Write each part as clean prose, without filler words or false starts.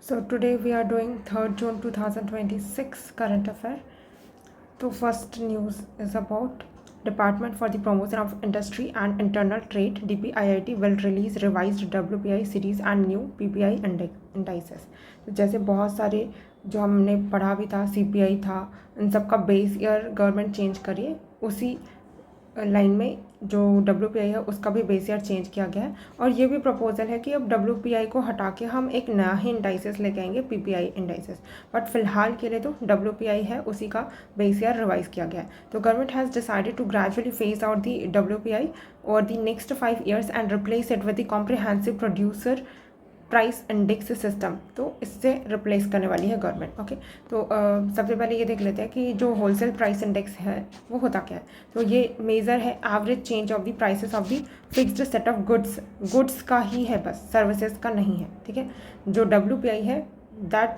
So today we are doing 3rd June 2026 current affair. So first news is about Department for the Promotion of Industry and Internal Trade DPIIT will release revised WPI series and new PPI indices. तो जैसे बहुत सारे जो हमने पढ़ा भी था CPI था, इन सब का बेस ईयर गवर्नमेंट चेंज करिए, उसी लाइन में जो WPI है उसका भी बेस ईयर चेंज किया गया है। और ये भी प्रपोजल है कि अब WPI को हटा के हम एक नया ही इंडाइसेस लेके आएंगे, PPI इंडाइसेस। बट फिलहाल के लिए तो WPI है उसी का बेस ईयर रिवाइज किया गया है। तो government has decided to gradually phase out the WPI over the next 5 years and replace it with the comprehensive producer price index system. तो इससे रिप्लेस करने वाली है गवर्नमेंट। ओके, तो सबसे पहले ये देख लेते हैं कि जो होलसेल प्राइस इंडेक्स है वो होता क्या है। तो ये मेज़र है average change of the prices of the fixed set of goods का ही है, बस सर्विसेज का नहीं है। ठीक है, जो WPI है दैट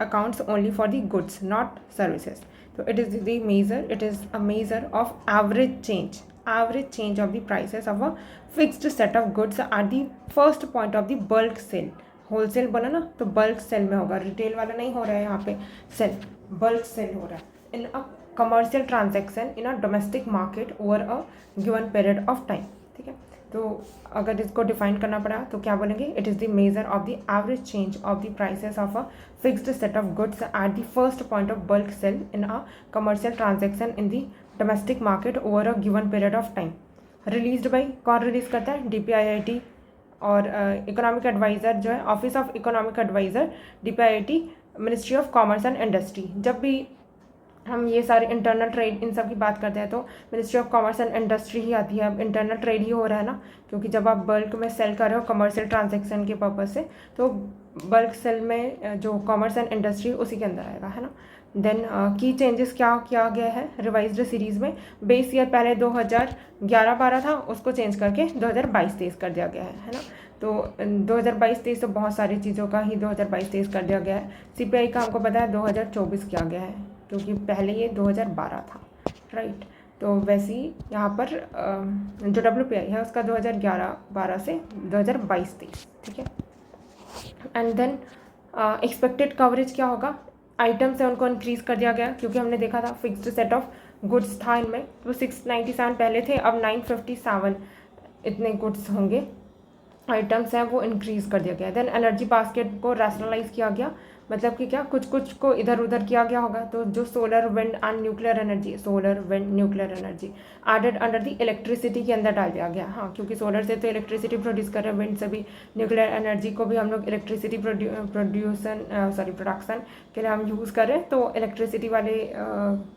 accounts only for the goods not services. तो it is the major, it is a major of average change of the prices of a fixed set of goods at the first point of the bulk sale। Wholesale बना ना, तो bulk cell में होगा, retail वाला नहीं हो रहा है यहाँ पे सेल, बल्क सेल हो रहा है in a commercial transaction in a domestic market over a given period of time. ठीक है, तो अगर इसको डिफाइन करना पड़ा तो क्या बोलेंगे, it is the measure of the average change of the prices of a fixed set of goods at the first point of bulk sale in a commercial transaction in the domestic market over a given period of time. Released by, कौन release करता है, DPIIT और economic adviser जो है office of economic adviser DPIIT, ministry of commerce and industry. जब भी हम ये सारे इंटरनल ट्रेड इन सब की बात करते हैं तो ministry of commerce and industry ही आती है। अब इंटरनल ट्रेड ही हो रहा है ना, क्योंकि जब आप बल्क में सेल कर रहे हो कमर्शियल ट्रांजेक्शन के पर्पज़ से, तो बल्क सेल में जो कॉमर्स एंड इंडस्ट्री उसी के अंदर आएगा, है ना। देन की चेंजेस क्या किया गया है रिवाइज्ड सीरीज़ में, बेस ईयर पहले 2011-12 था, उसको चेंज करके 2022-23 कर दिया गया है ना। तो 2022-23 तो बहुत सारी चीज़ों का ही 2022-23 कर दिया गया है। CPI का हमको पता है 2024 किया गया है, क्योंकि पहले ये 2012 था, राइट। तो वैसे ही यहाँ पर जो WPI है उसका 2011-12 से 2022-23, ठीक है। एंड देन एक्सपेक्टेड कवरेज क्या होगा, आइटम्स है उनको इंक्रीज़ कर दिया गया, क्योंकि हमने देखा था फिक्स्ड सेट ऑफ गुड्स था इनमें, तो 697 पहले थे, अब 957 इतने गुड्स होंगे, आइटम्स हैं वो इंक्रीज़ कर दिया गया। देन एनर्जी बास्केट को रैशनलाइज किया गया, मतलब कि क्या कुछ कुछ को इधर उधर किया गया होगा। तो जो solar wind and nuclear energy, solar wind nuclear energy added under the electricity के अंदर डाल दिया गया। हाँ, क्योंकि सोलर से तो इलेक्ट्रिसिटी प्रोड्यूस कर रहे हैं, विंड से भी, न्यूक्लियर एनर्जी को भी हम लोग इलेक्ट्रिसिटी प्रोडक्शन के लिए हम यूज़ कर रहे हैं, तो इलेक्ट्रिसिटी वाले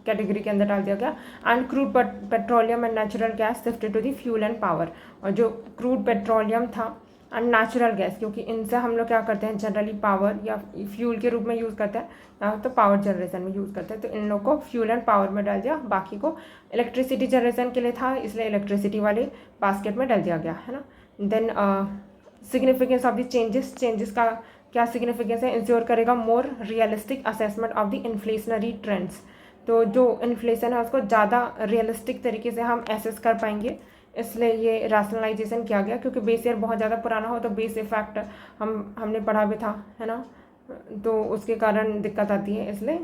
कैटेगरी के अंदर डाल दिया गया। And crude petroleum and natural gas shifted to the fuel and power. और जो क्रूड पेट्रोलियम था एंड नेचुरल गैस, क्योंकि इनसे हम लोग क्या करते हैं जनरली पावर या फ्यूल के रूप में यूज़ करते हैं, या तो पावर जनरेशन में यूज़ करते हैं, तो इन लोग को फ्यूल एंड पावर में डाल दिया, बाकी को इलेक्ट्रिसिटी जनरेशन के लिए था, इसलिए इलेक्ट्रिसिटी वाले बास्केट में डाल दिया गया, है ना। Then significance of the changes का क्या सिग्निफिकेंस है, इंश्योर करेगा more realistic assessment of the inflationary trends. तो जो इन्फ्लेशन है उसको ज़्यादा रियलिस्टिक तरीके से हम एसेस कर पाएंगे, इसलिए ये रैशनलाइजेशन किया गया। क्योंकि बेस ईयर बहुत ज़्यादा पुराना हो तो बेस इफेक्ट हमने पढ़ा भी था, है ना, तो उसके कारण दिक्कत आती है, इसलिए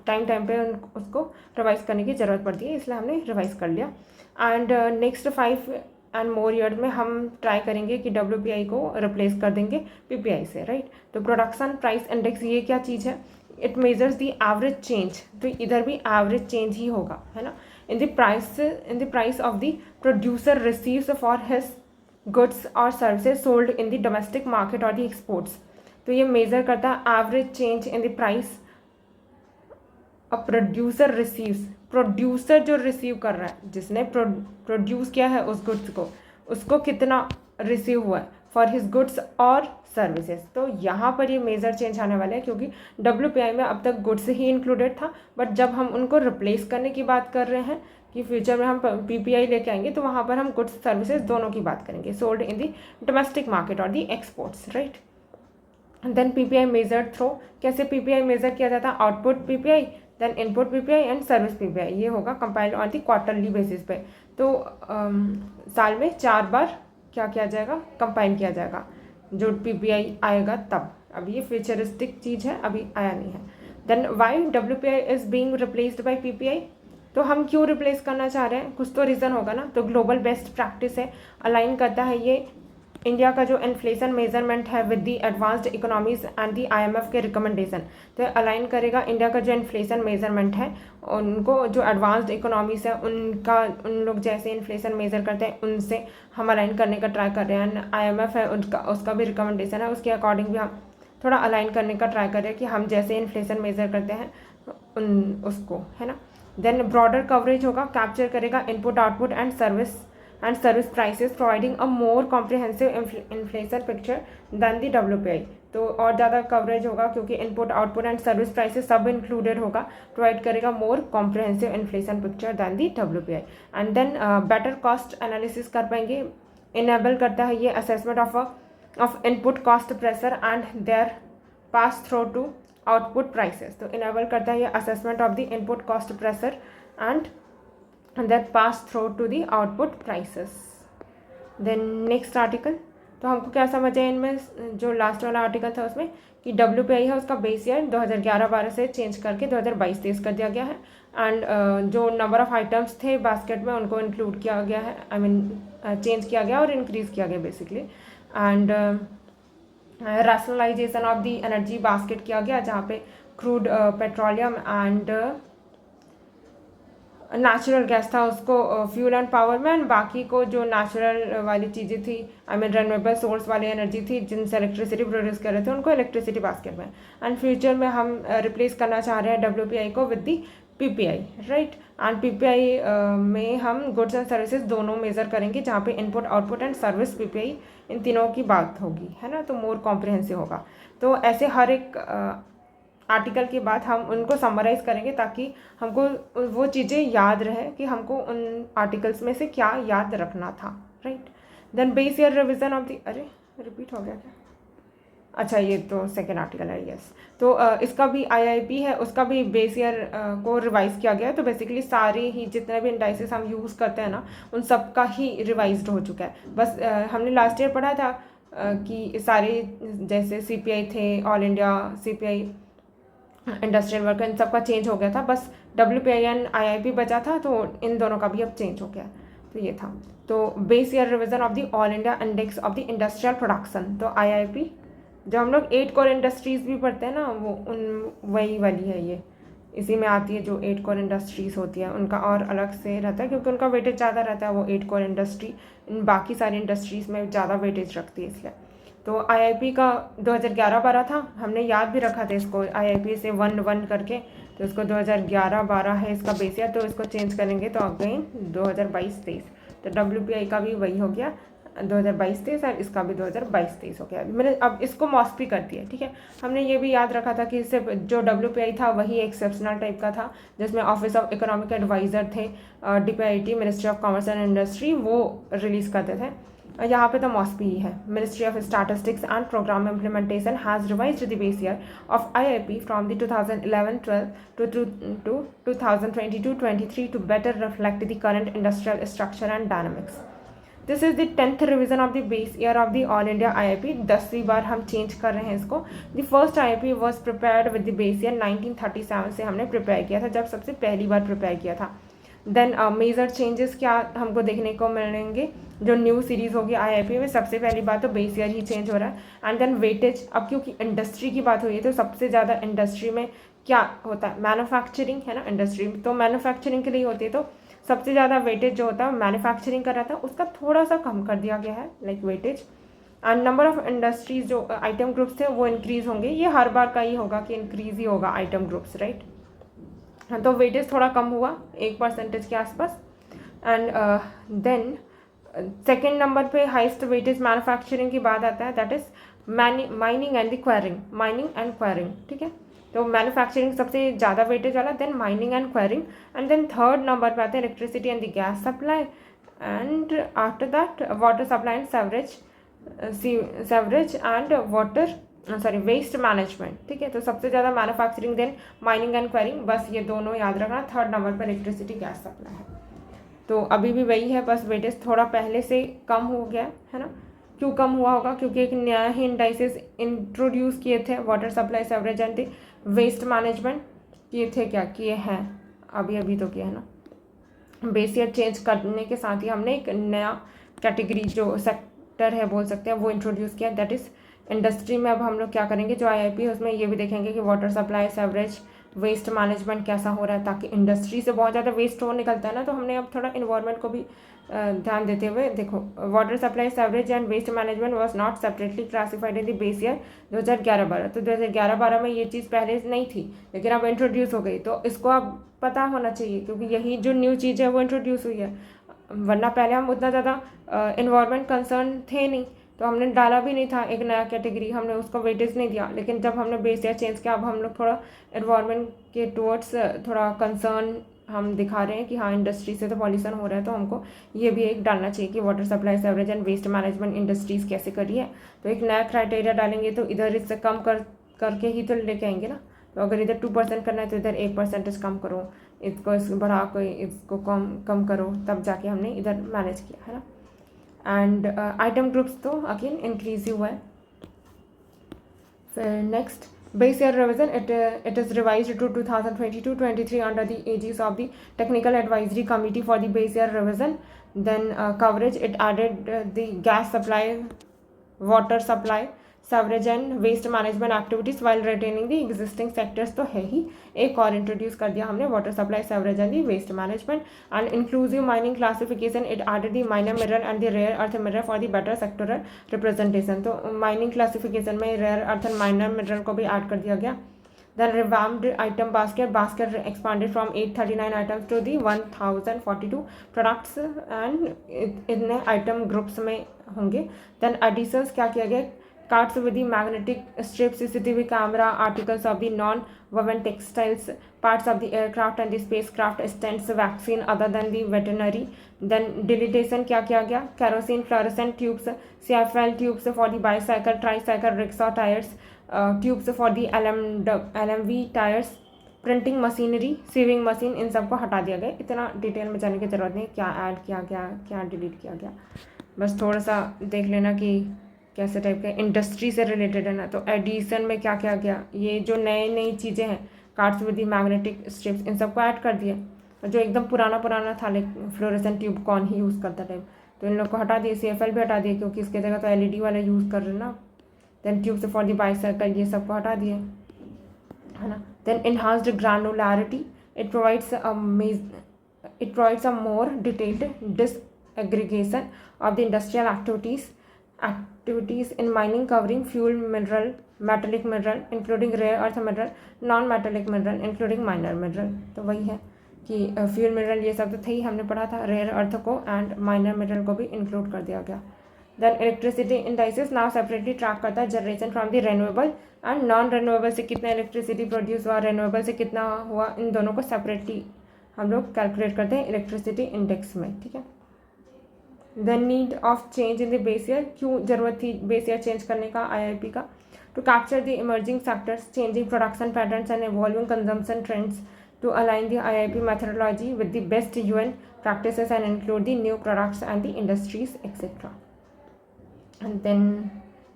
टाइम पे उसको रिवाइज करने की ज़रूरत पड़ती है, इसलिए हमने रिवाइज कर लिया। And next 5 and more year में हम ट्राई करेंगे कि WPI को रिप्लेस कर देंगे PPI से, राइट। तो प्रोडक्शन प्राइस इंडेक्स ये क्या चीज़ है, it measures the average change, तो इधर भी एवरेज चेंज ही होगा, है ना, in the price of the producer receives for his goods or services sold in the domestic market or the exports। तो ये मेजर करता है average change in the price a producer receives, producer जो receive कर रहा है, जिसने produce किया है उस गुड्स को, उसको कितना रिसीव हुआ है फॉर हिज गुड्स और सर्विसेज। तो यहाँ पर ये मेजर चेंज आने वाला है, क्योंकि WPI में अब तक गुड्स ही इंक्लूडेड था, बट जब हम उनको रिप्लेस करने की बात कर रहे हैं कि फ्यूचर में हम PPI लेके आएंगे, तो वहाँ पर हम गुड्स सर्विसेज दोनों की बात करेंगे, sold in the domestic market और the exports, right. Then PPI measure through, कैसे PPI मेजर किया जाता है, output PPI, then input PPI and service PPI। ये होगा compiled on the quarterly basis पे। तो साल में 4 बार क्या किया जाएगा, कंपाइल किया जाएगा, जो PPI आएगा तब, अभी ये फ्यूचरिस्टिक चीज़ है, अभी आया नहीं है। Then why WPI is being replaced by PPI, तो हम क्यों रिप्लेस करना चाह रहे हैं, कुछ तो रीज़न होगा ना। तो ग्लोबल बेस्ट प्रैक्टिस है, अलाइन करता है ये इंडिया का जो इन्फ्लेशन मेजरमेंट है with the advanced economies and the IMF के रिकमेंडेशन। तो अलाइन करेगा इंडिया का जो इन्फ्लेशन मेजरमेंट है, उनको जो एडवांस्ड इकोनॉमीज है उनका, उन लोग जैसे इन्फ्लेशन मेजर करते हैं उनसे हम अलाइन करने का ट्राई कर रहे हैं। IMF है उसका भी रिकमेंडेशन है, उसके अकॉर्डिंग भी हम थोड़ा अलाइन करने का ट्राई कर रहे हैं कि हम जैसे इन्फ्लेशन मेजर करते हैं उसको, है ना। देन ब्रॉडर कवरेज होगा, कैप्चर करेगा input output and service prices, providing a more comprehensive inflation picture than the WPI। तो और ज़्यादा कवरेज होगा क्योंकि input output and service prices सब इंक्लूडेड होगा, प्रोवाइड करेगा more comprehensive inflation picture than the WPI। And then better cost analysis कर पाएंगे, इनेबल करता है ये assessment of input cost pressure and their pass through to output prices. तो enable करता है ये assessment of the input cost pressure and that pass through to the output prices. Then next article, तो हमको क्या समझ है इनमें, जो लास्ट वाला आर्टिकल था उसमें कि WPI है उसका बेस ईयर 2011-12 से चेंज करके 2022-23 कर दिया गया है। एंड जो नंबर ऑफ आइटम्स थे बास्केट में उनको इंक्लूड किया गया है, आई मीन चेंज किया गया और इंक्रीज़ किया गया basically. And rationalisation of the energy basket किया गया, जहाँ पे crude petroleum and natural gas था उसको फ्यूल एंड पावर में, एंड बाकी को जो नेचुरल वाली चीज़ें थी, आई मीन रेन्यूएबल सोर्स वाली एनर्जी थी जिनसे इलेक्ट्रिसिटी प्रोड्यूस कर रहे थे, उनको इलेक्ट्रिसिटी बास्केट में। एंड फ्यूचर में हम रिप्लेस करना चाह रहे हैं WPI को with the PPI, right. And PPI में हम गुड्स एंड सर्विसेज दोनों मेजर करेंगे, जहाँ पे input output and service PPI इन तीनों की बात होगी, है ना। तो मोर कॉम्प्रिहेंसिव होगा। तो ऐसे हर एक आर्टिकल के बाद हम उनको समराइज़ करेंगे ताकि हमको वो चीज़ें याद रहे कि हमको उन आर्टिकल्स में से क्या याद रखना था, right. Then base year revision of the, अरे रिपीट हो गया क्या, अच्छा ये तो सेकेंड आर्टिकल है, यस। तो इसका भी IIP है, उसका भी बेस ईयर को रिवाइज़ किया गया है। तो बेसिकली सारे ही जितने भी इंडाइसेस हम यूज़ करते हैं ना, उन सब का ही रिवाइज्ड हो चुका है। बस हमने लास्ट ईयर पढ़ा था कि सारे जैसे CPI थे, all India CPI, industrial worker, इन सब का चेंज हो गया था, बस WPI एंड IIP बचा था, तो इन दोनों का भी अब चेंज हो गया। तो ये था। तो base year revision of the all India index of the industrial production. तो IIP जो हम लोग 8 कोर इंडस्ट्रीज़ भी पढ़ते हैं ना, वो उन वही वाली है, ये इसी में आती है। जो 8 कोर इंडस्ट्रीज़ होती है उनका और अलग से रहता है क्योंकि उनका वेटेज ज़्यादा रहता है। वो 8 कोर इंडस्ट्री इन बाकी सारी इंडस्ट्रीज़ में ज़्यादा वेटेज रखती है, इसलिए। तो IIP का 2011-12 था, हमने याद भी रखा था इसको IIP से 1 करके, तो इसको 2011-12 है इसका बेस ईयर, तो इसको चेंज करेंगे तो अगेन 2022-23। तो WPI का भी वही हो गया 2022-23 और इसका भी 2022-23 हो गया। मैंने अब इसको मॉस्पी कर दिया, ठीक है। हमने ये भी याद रखा था कि इससे जो WPI था वही एक्सेप्शनल टाइप का था, जिसमें ऑफिस ऑफ इकोनॉमिक एडवाइज़र थे, DPIIT ministry of commerce and industry, वो रिलीज़ करते थे। यहाँ पे तो मॉस्पी ही है। Ministry of statistics and programme implementation has revised the base year of IIP from the 2011-12 to 2022-23 to better reflect the current industrial structure and dynamics. This is the 10th revision of the base year of the All India IIP। 10वीं बार हम change कर रहे हैं इसको। The first IIP was prepared with the base year 1937 से हमने prepare किया था, जब सबसे पहली बार प्रिपेयर किया था। देन मेजर चेंजेस क्या हमको देखने को मिलेंगे, जो न्यू सीरीज़ होगी IIP में। सबसे पहली बात तो बेस ईयर ही चेंज हो रहा है। एंड देन वेटेज, अब क्योंकि इंडस्ट्री की बात हुई है तो सबसे ज़्यादा इंडस्ट्री में क्या होता है, मैन्युफैक्चरिंग, है ना। इंडस्ट्री तो मैन्युफैक्चरिंग के लिए होती है, तो सबसे ज़्यादा वेटेज जो होता है मैन्युफैक्चरिंग का रहता है, उसका थोड़ा सा कम कर दिया गया है, like weightage. And number of industries जो आइटम ग्रुप्स थे वो इंक्रीज़ होंगे। ये हर बार का ही होगा कि इंक्रीज़ ही होगा आइटम ग्रुप्स, राइट। हाँ, तो वेटेज थोड़ा कम हुआ 1% के आसपास। एंड देन सेकेंड नंबर पे हाइस्ट वेटेज मैन्युफैक्चरिंग की बात आता है, that is mining and the quarrying, ठीक है। तो मैन्युफैक्चरिंग सबसे ज़्यादा वेटेज वाला, then mining and quarrying, and then third number पे आते हैं electricity and the gas supply, and after that water supply and sewerage and waste management, ठीक है। तो सबसे ज़्यादा manufacturing, then mining and quarrying, बस ये दोनों याद रखना। थर्ड नंबर पर इलेक्ट्रिसिटी गैस सप्लाई है। तो अभी भी वही है, बस वेटेज थोड़ा पहले से कम हो गया है ना। क्यों कम हुआ होगा? क्योंकि एक नया ही इंडाइसेस इंट्रोड्यूस किए थे, water supply sewerage and waste management किए थे, क्या किए हैं, अभी तो किए हैं ना। बेस ईयर चेंज करने के साथ ही हमने एक नया कैटेगरी जो सेक्टर है बोल सकते हैं वो इंट्रोड्यूस किया, दैट इज़ इंडस्ट्री में। अब हम लोग क्या करेंगे, जो IIP है उसमें ये भी देखेंगे कि water supply sewerage waste management कैसा हो रहा है, ताकि इंडस्ट्री से बहुत ज़्यादा वेस्ट हो निकलता है ना, तो हमने अब थोड़ा इन्वायरमेंट को भी ध्यान देते हुए देखो, water supply sewerage and waste management was not separately classified in the base year 2011-12। तो 2011-12 में ये चीज़ पहले नहीं थी, लेकिन अब इंट्रोड्यूस हो गई, तो इसको अब पता होना चाहिए, क्योंकि यही जो न्यू चीज़ है वो इंट्रोड्यूस हुई है। वरना पहले हम उतना ज़्यादा इन्वायरमेंट कंसर्न थे नहीं, तो हमने डाला भी नहीं था एक नया कैटेगरी, हमने उसको वेटेज नहीं दिया। लेकिन जब हमने बेस ईयर चेंज किया, अब हम लोग थोड़ा इन्वायरमेंट के टुवर्ड्स थोड़ा कंसर्न हम दिखा रहे हैं कि हाँ इंडस्ट्री से तो पॉल्यूशन हो रहा है, तो हमको ये भी एक डालना चाहिए कि water supply sewerage and waste management industries कैसे करी है। तो एक नया क्राइटेरिया डालेंगे, तो इधर इससे कम करके ही तो लेके आएंगे ना। तो अगर इधर 2% करना है तो इधर 1% कम करो, इसको बढ़ा कर इसको कम करो, तब जाके हमने इधर मैनेज किया है ना। एंड आइटम ग्रुप्स तो अगेन इंक्रीज ही हुआ है। फिर next base year revision, it is revised to 2022-23 under the aegis of the technical advisory committee for the base year revision. Then coverage, it added the gas supply, water supply, sewerage and waste management activities while retaining the existing sectors. तो है ही, एक और introduce कर दिया हमने, water supply sewerage and the waste management and inclusive mining classification, it added the minor mineral and the rare earth mineral for the better sectoral representation. तो mining classification में rare earth and minor mineral को भी add कर दिया गया। Then revamped item basket expanded from 839 items to the 1042 products and इतने item groups में होंगे। Then additions क्या किया गया, carts with the magnetic strip, CCTV camera, articles of the non-woven textiles, parts of the aircraft and the spacecraft, stents, vaccine other than the veterinary. Then deletation क्या किया गया, kerosene fluorescent tubes, CFL tubes for the bicycle, tricycle, rickshaw tires, tubes for the LMV tires, printing machinery, sewing machine, इन सबको हटा दिया गया। इतना detail में जाने की ज़रूरत नहीं, क्या ऐड किया गया, क्या डिलीट किया गया, बस थोड़ा सा देख लेना कि कैसे टाइप का इंडस्ट्री से रिलेटेड है ना। तो एडिशन में क्या किया गया, ये जो नई चीज़ें हैं, cards with the magnetic strips, इन सबको ऐड कर दिया। जो एकदम पुराना था, लाइक फ्लोरेसेंट ट्यूब कौन ही यूज़ करता टाइप, तो इन लोग को हटा दिए। CFL भी हटा दिए, क्योंकि इसके जगह तो LED वाला यूज़ कर रहे हैं ना। Then tubes for the bicycle, ये सबको हटा दिए, है ना। Then enhanced granularity, it provides a more detailed disaggregation of the industrial activities in mining covering fuel mineral, metallic mineral including rare earth mineral, non-metallic mineral including minor mineral। तो वही है कि फ्यूल मिनरल ये सब तो थे ही, हमने पढ़ा था, रेयर अर्थ को एंड माइनर मिनरल को भी इंक्लूड कर दिया गया। Then electricity indices now separately track करता है generation from the renewable and non renewable से कितना इलेक्ट्रिसिटी प्रोड्यूस हुआ, रेन्यूएबल से कितना हुआ, इन दोनों को सेपरेटली हम लोग कैलकुलेट करते हैं इलेक्ट्रिसिटी इंडेक्स में, ठीक है। The need of change in the base year, क्यों ज़रूरत थी बेस ईयर चेंज करने का IIP का, to capture the emerging sectors, changing production patterns and evolving consumption trends, to align the IIP methodology with the best UN practices and include the new products and the industries etc. And then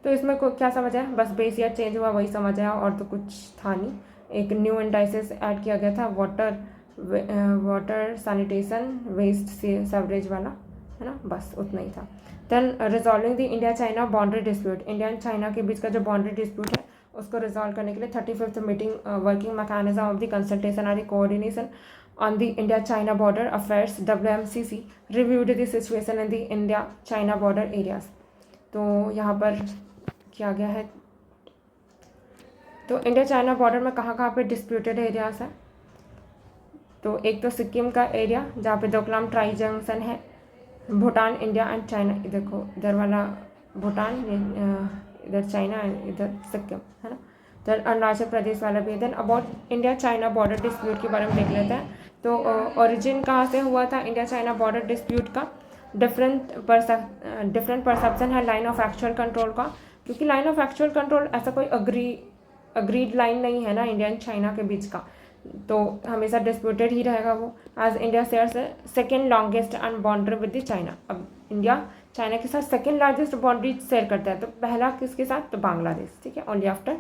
तो इसमें को क्या समझ आया, बस base year change हुआ वही समझ आया, और तो कुछ था नहीं। एक न्यू इंडाइसेस ऐड किया गया था, वाटर सैनिटेशन वेस्ट सेवरेज वाला, है ना, बस उतना ही था। Then resolving the India China boundary dispute, India and China के बीच का जो बाउंड्री डिस्प्यूट है उसको रिजॉल्व करने के लिए 35th meeting working mechanism of the consultation and coordination on the India China border affairs WMCC reviewed the situation in the India China border areas. तो यहाँ पर किया गया है, तो इंडिया चाइना बॉर्डर में कहाँ पे डिस्प्यूटेड एरियाज है, तो एक तो सिक्किम का एरिया जहाँ पे डोकलाम ट्राई जंक्शन है, भूटान, इंडिया एंड चाइना, देखो इधर वाला भूटान, इधर चाइना एंड इधर सिक्किम, है ना। तो अरुणाचल प्रदेश वाला भी है। Then about India China border dispute के बारे में देख लेते हैं। तो ओरिजिन कहाँ से हुआ था इंडिया चाइना बॉर्डर डिस्प्यूट का, डिफरेंट परसेप्शन है लाइन ऑफ एक्चुअल कंट्रोल का, क्योंकि लाइन ऑफ एक्चुअल कंट्रोल ऐसा कोई अग्रीड लाइन नहीं है ना इंडिया एंड चाइना के बीच का, तो हमेशा डिस्प्यूटेड ही रहेगा वो। As India shares second longest and boundary with the China, अब इंडिया चाइना के साथ सेकेंड लार्जेस्ट बाउंड्री शेयर करता है। तो पहला किसके साथ, तो बांग्लादेश, ठीक है, ओनली आफ्टर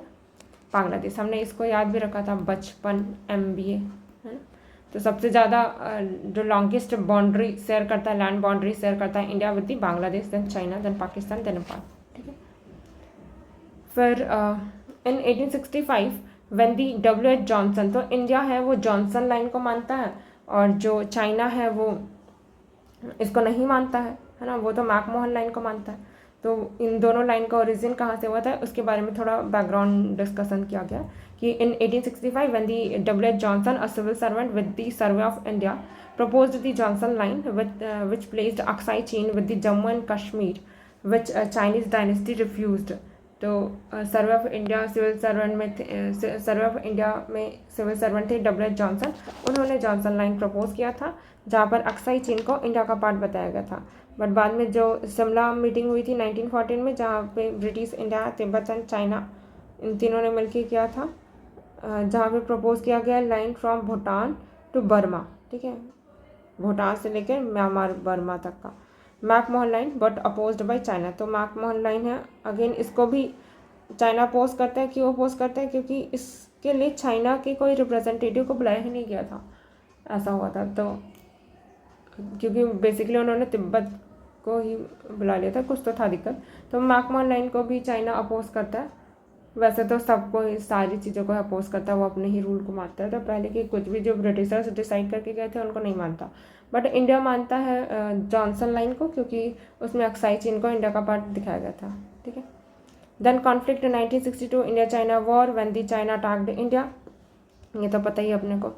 बांग्लादेश। हमने इसको याद भी रखा था बचपन MBA, है ना। तो सबसे ज़्यादा जो लॉन्गेस्ट बाउंड्री शेयर करता है, लैंड बाउंड्री शेयर करता है India with the Bangladesh, then China, then Pakistan, then Nepal, ठीक है। फिर in 1865 when the WH Johnson, तो इंडिया है वो जॉनसन लाइन को मानता है, और जो चाइना है वो इसको नहीं मानता है ना, वो तो मैकमोहन लाइन को मानता है। तो इन दोनों लाइन का ओरिजिन कहाँ से हुआ था, उसके बारे में थोड़ा बैकग्राउंड डिस्कशन किया गया कि in 1865 when the WH Johnson, a civil servant with the survey of India, proposed the Johnson line which placed Aksai Chin with the Jammu and Kashmir, which Chinese dynasty refused. तो survey of India civil servant में थे, survey of India में civil servant थे WH Johnson, उन्होंने Johnson line propose किया था जहाँ पर अक्साई चीन को इंडिया का पार्ट बताया गया था। बट बाद में जो शिमला मीटिंग हुई थी 1914 में, जहाँ पे British, India, Tibet and China in तीनों ने मिलकर किया था, जहाँ पे प्रपोज किया गया line from Bhutan to Burma, ठीक है, भूटान से लेकर म्यांमार बर्मा तक का McMahon line, but opposed by China. तो मैकमोहन लाइन है, अगेन इसको भी चाइना अपोज करता है। क्यों अपोज करता है, क्योंकि इसके लिए चाइना के कोई रिप्रेजेंटेटिव को बुलाया ही नहीं गया था, ऐसा हुआ था। तो क्योंकि बेसिकली उन्होंने तिब्बत को ही बुला लिया था, कुछ तो था दिक्कत। तो मैकमोहन लाइन को भी चाइना अपोज करता है। वैसे तो सबको सारी चीज़ों को अपोज करता है, वो अपने ही रूल को मानता है। तो पहले के कुछ भी जो ब्रिटिशर्स डिसाइड करके गए थे उनको नहीं मानता, बट इंडिया मानता है जॉनसन लाइन को, क्योंकि उसमें अक्साई चीन को इंडिया का पार्ट दिखाया गया था, ठीक है। Then conflict 1962 India China war when the China attacked India, ये तो पता ही अपने को।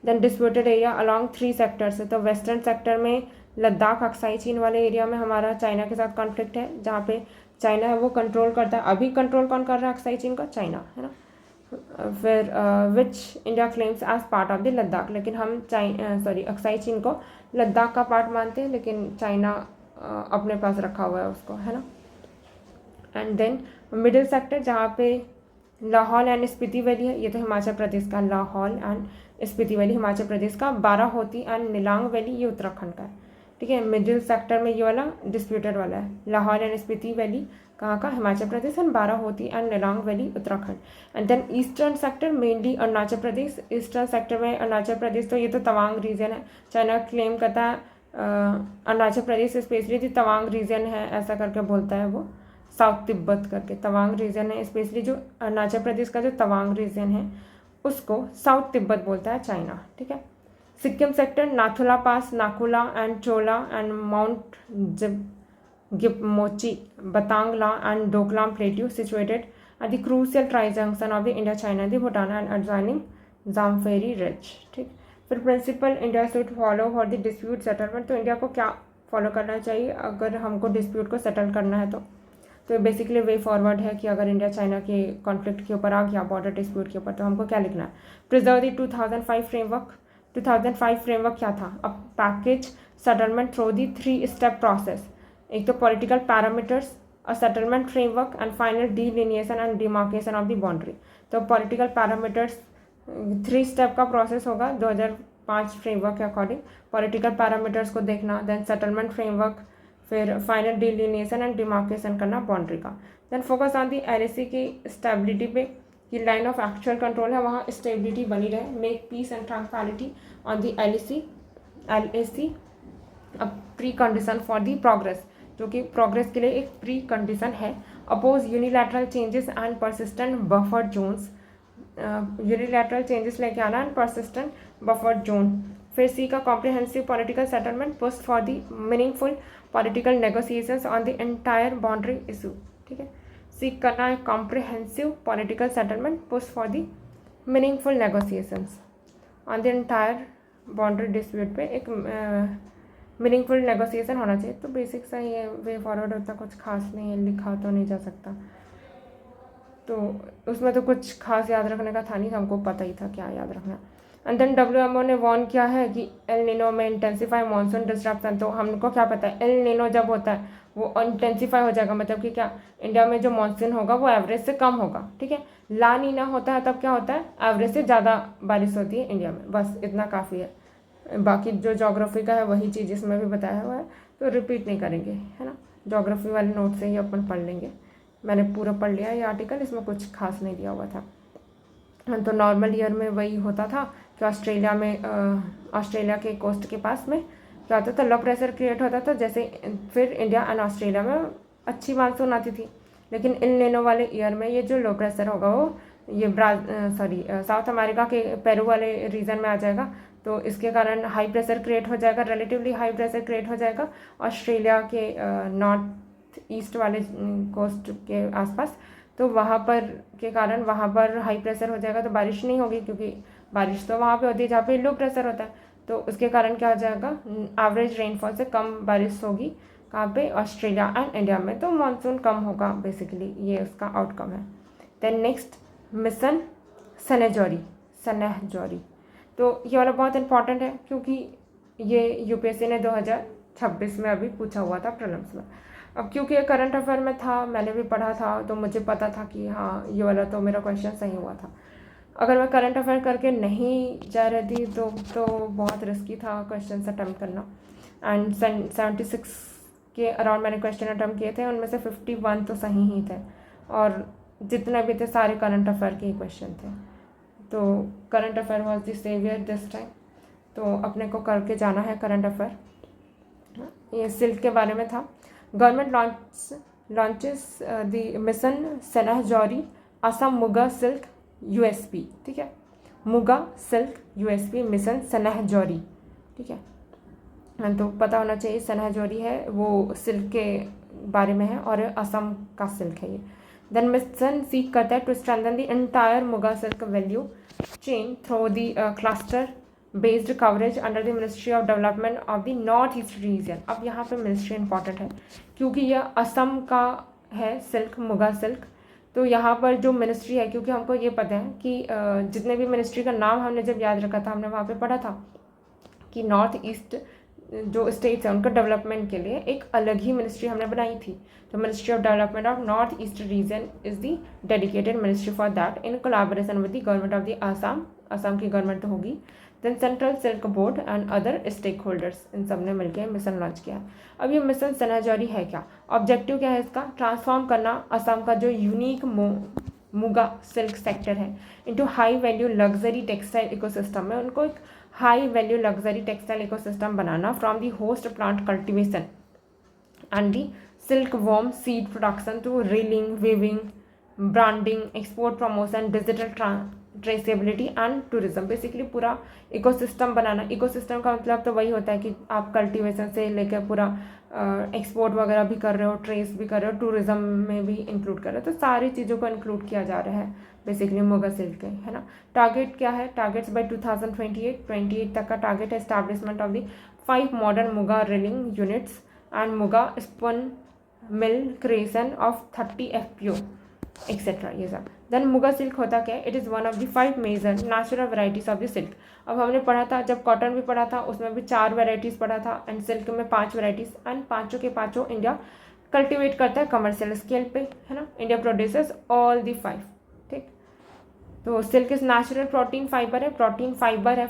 Then disputed area along 3 sectors, तो वेस्टर्न सेक्टर में लद्दाख अक्साई चीन वाले एरिया में हमारा चाइना के साथ कॉन्फ्लिक्ट है, जहाँ पे चाइना है वो कंट्रोल करता है। अभी कंट्रोल कौन कर रहा है अक्साई चीन का, चाइना, है ना। फिर which India claims as part of the Ladakh, लेकिन हम अक्साई चीन को लद्दाख का पार्ट मानते हैं, लेकिन चाइना अपने पास रखा हुआ है उसको, है ना। एंड देन मिडिल सेक्टर, जहाँ पे लाहौल एंड स्पीति वैली है, ये तो हिमाचल प्रदेश का, लाहौल एंड स्पीति वैली हिमाचल प्रदेश का, बाराहोती एंड निलांग वैली ये उत्तराखंड का है, ठीक है। मिडिल सेक्टर में ये वाला डिस्प्यूटेड वाला है, लाहौल एंड स्पीति वैली कहाँ का, Himachal Pradesh, and Barahoti and Nilang valley Uttarakhand. And then eastern sector mainly Arunachal Pradesh, eastern sector में अरुणाचल प्रदेश, तो ये तो तवांग रीजन है। चाइना क्लेम करता है अरुणाचल प्रदेश स्पेशली तवांग रीजन है, ऐसा करके बोलता है वो, साउथ तिब्बत करके तवांग रीजन है, स्पेशली जो अरुणाचल प्रदेश का जो तवांग रीजन है उसको साउथ तिब्बत बोलता है चाइना, ठीक है। Sikkim sector Nathula pass, Nakula and Chola and mount Gipmochi, Batangla and Doklam plateau situated at the crucial tri junction of the India China, the Bhutan and adjoining Jampheri ridge, ठीक। फिर principle India should follow for the dispute settlement, तो India को क्या follow करना चाहिए अगर हमको dispute को सेटल करना है। तो बेसिकली वे फॉरवर्ड है कि अगर इंडिया चाइना के कॉन्फ्लिक्ट के ऊपर आ गया, बॉर्डर डिस्प्यूट के ऊपर, तो हमको क्या लिखना है, प्रिजर्व द 2005 फ्रेमवर्क। 2005 फ्रेमवर्क क्या था, अब package settlement through the 3 step process, एक तो political parameters, a settlement framework and final delineation and demarcation of the boundary. तो पॉलिटिकल पैरामीटर्स 3 स्टेप का प्रोसेस होगा 2005 फ्रेमवर्क के अकॉर्डिंग। पॉलिटिकल पैरामीटर्स को देखना, देन सेटलमेंट फ्रेमवर्क, फिर फाइनल डिलिनिएशन एंड डिमार्केशन करना बाउंड्री का। Then focus on the LAC की स्टेबिलिटी पे, कि लाइन ऑफ एक्चुअल कंट्रोल है वहाँ स्टेबिलिटी बनी रहे। Make peace and transparency on the LAC a pre condition for the progress, जो कि प्रोग्रेस के लिए एक प्री कंडीशन है। Oppose unilateral changes and persistent buffer zones, unilateral changes लेके आना एंड परसिस्टेंट बफर जोन। फिर C का comprehensive political settlement, push for the meaningful political negotiations on the entire boundary issue, ठीक है। सी करना है comprehensive political settlement, push for the meaningful negotiations on the entire boundary dispute पे एक meaningful negotiation होना चाहिए। तो बेसिक सा ये वे फॉरवर्ड होता, कुछ खास नहीं है, लिखा तो नहीं जा सकता, तो उसमें तो कुछ खास याद रखने का था नहीं, हमको पता ही था क्या याद रखना। एंड देन WMO ने वार्न किया है कि एल नीनो में इंटेंसिफाई मानसून डिस्ट्रप्शन। तो हमको क्या पता है, एल नीनो जब होता है वो इंटेंसिफाई हो जाएगा, मतलब कि क्या, इंडिया में जो मानसून होगा वो एवरेज से कम होगा, ठीक है। ला नीना होता है तब क्या होता है, एवरेज से ज़्यादा बारिश होती है इंडिया में, बस इतना काफ़ी है। बाकी जो जोग्राफी का है वही चीज़ इसमें भी बताया हुआ है, तो रिपीट नहीं करेंगे, है ना। ज्योग्राफी वाले नोट से ही अपन पढ़ लेंगे। मैंने पूरा पढ़ लिया ये आर्टिकल, इसमें कुछ खास नहीं दिया हुआ था। तो नॉर्मल ईयर में वही होता था कि ऑस्ट्रेलिया के कोस्ट के पास में क्या होता था, लो प्रेशर क्रिएट होता था। जैसे फिर इंडिया एंड ऑस्ट्रेलिया में अच्छी मानसून आती थी, लेकिन इन लेनो वाले ईयर में ये जो लो प्रेशर होगा वो ये साउथ अमेरिका के पेरू वाले रीजन में आ जाएगा। तो इसके कारण हाई प्रेशर क्रिएट हो जाएगा, रिलेटिवली हाई प्रेशर क्रिएट हो जाएगा ऑस्ट्रेलिया के नॉर्थ ईस्ट वाले कोस्ट के आसपास। तो वहाँ पर के कारण वहाँ पर हाई प्रेशर हो जाएगा, तो बारिश नहीं होगी, क्योंकि बारिश तो वहाँ पे होती है जहाँ पे लो प्रेशर होता है। तो उसके कारण क्या हो जाएगा, एवरेज रेनफॉल से कम बारिश होगी कहाँ पे, ऑस्ट्रेलिया एंड इंडिया में। तो मानसून कम होगा, बेसिकली ये उसका आउटकम है। Then next, mission Sanhajori. तो ये वाला बहुत इंपॉर्टेंट है, क्योंकि ये यूपीएससी ने 2026 में अभी पूछा हुआ था प्रीलिम्स में। अब क्योंकि ये करंट अफेयर में था, मैंने भी पढ़ा था, तो मुझे पता था कि हाँ ये वाला तो मेरा क्वेश्चन सही हुआ था। अगर मैं करंट अफेयर करके नहीं जा रही थी तो बहुत रिस्की था क्वेश्चन अटैम्प्ट करना। एंड 76 के अराउंड मैंने क्वेश्चन अटैम्प्ट किए थे, उनमें से 51 तो सही ही थे, और जितने भी थे सारे करंट अफेयर के ही क्वेश्चन थे। तो current affair was the saviour this time, तो अपने को करके जाना है करंट अफेयर। ये सिल्क के बारे में था। Government launches the mission Sanhajori Assam muga silk USP, ठीक है, muga silk USP mission Sanhajori, ठीक है। तो पता होना चाहिए सनहजोरी है वो सिल्क के बारे में है, और असम का सिल्क है ये। देन मिशन सीक करता है to strengthen the entire muga silk value chain through the cluster based coverage under the ministry of development of the north east region. अब यहाँ पे मिनिस्ट्री इंपॉर्टेंट है, क्योंकि यह असम का है सिल्क, मुगा सिल्क। तो यहाँ पर जो मिनिस्ट्री है, क्योंकि हमको ये पता है कि जितने भी मिनिस्ट्री का नाम हमने जब याद रखा था, हमने वहाँ पे पढ़ा था कि नॉर्थ ईस्ट जो स्टेट्स हैं उनका डेवलपमेंट के लिए एक अलग ही मिनिस्ट्री हमने बनाई थी। तो ministry of development of north east region is the dedicated ministry for that in collaboration with the government of the Assam की गवर्नमेंट तो होगी, then central silk board and other stakeholders, इन सब ने मिलकर मिशन लॉन्च किया है। अब ये मिशन सनहजोरी है क्या, ऑब्जेक्टिव क्या है इसका, ट्रांसफॉर्म करना असम का जो यूनिक मुगा सिल्क सेक्टर है into high value luxury textile ecosystem में, उनको एक high value luxury textile ecosystem बनाना from the host plant cultivation and the silkworm seed production to reeling, weaving, branding, export promotion, digital traceability and tourism. Basically पूरा ecosystem बनाना। Ecosystem का मतलब तो वही होता है कि आप कल्टीवेशन से लेकर पूरा एक्सपोर्ट वगैरह भी कर रहे हो, ट्रेस भी कर रहे हो, टूरिज्म में भी इंक्लूड कर रहे हो, तो सारी चीज़ों को इंक्लूड किया जा रहा है बेसिकली मुगा सिल्क के, है ना। टारगेट क्या है, टारगेट्स बाय 2028 तक का टारगेट है establishment of the 5 modern muga reeling units and muga spun mill creation of 30 FPO etcetera, ये सब। देन मुगा सिल्क होता क्या है, it is one of the 5 major natural varieties of the silk. अब हमने पढ़ा था, जब कॉटन भी पढ़ा था उसमें भी 4 वेराइटीज़ पढ़ा था, एंड सिल्क में 5 वेराइटीज़, एंड पाँचों के पाँचों इंडिया कल्टिवेट करता है कमर्शियल स्केल पे, है ना। इंडिया प्रोड्यूसेस ऑल दी 5, ठीक। तो silk is natural protein fibre है, प्रोटीन फाइबर है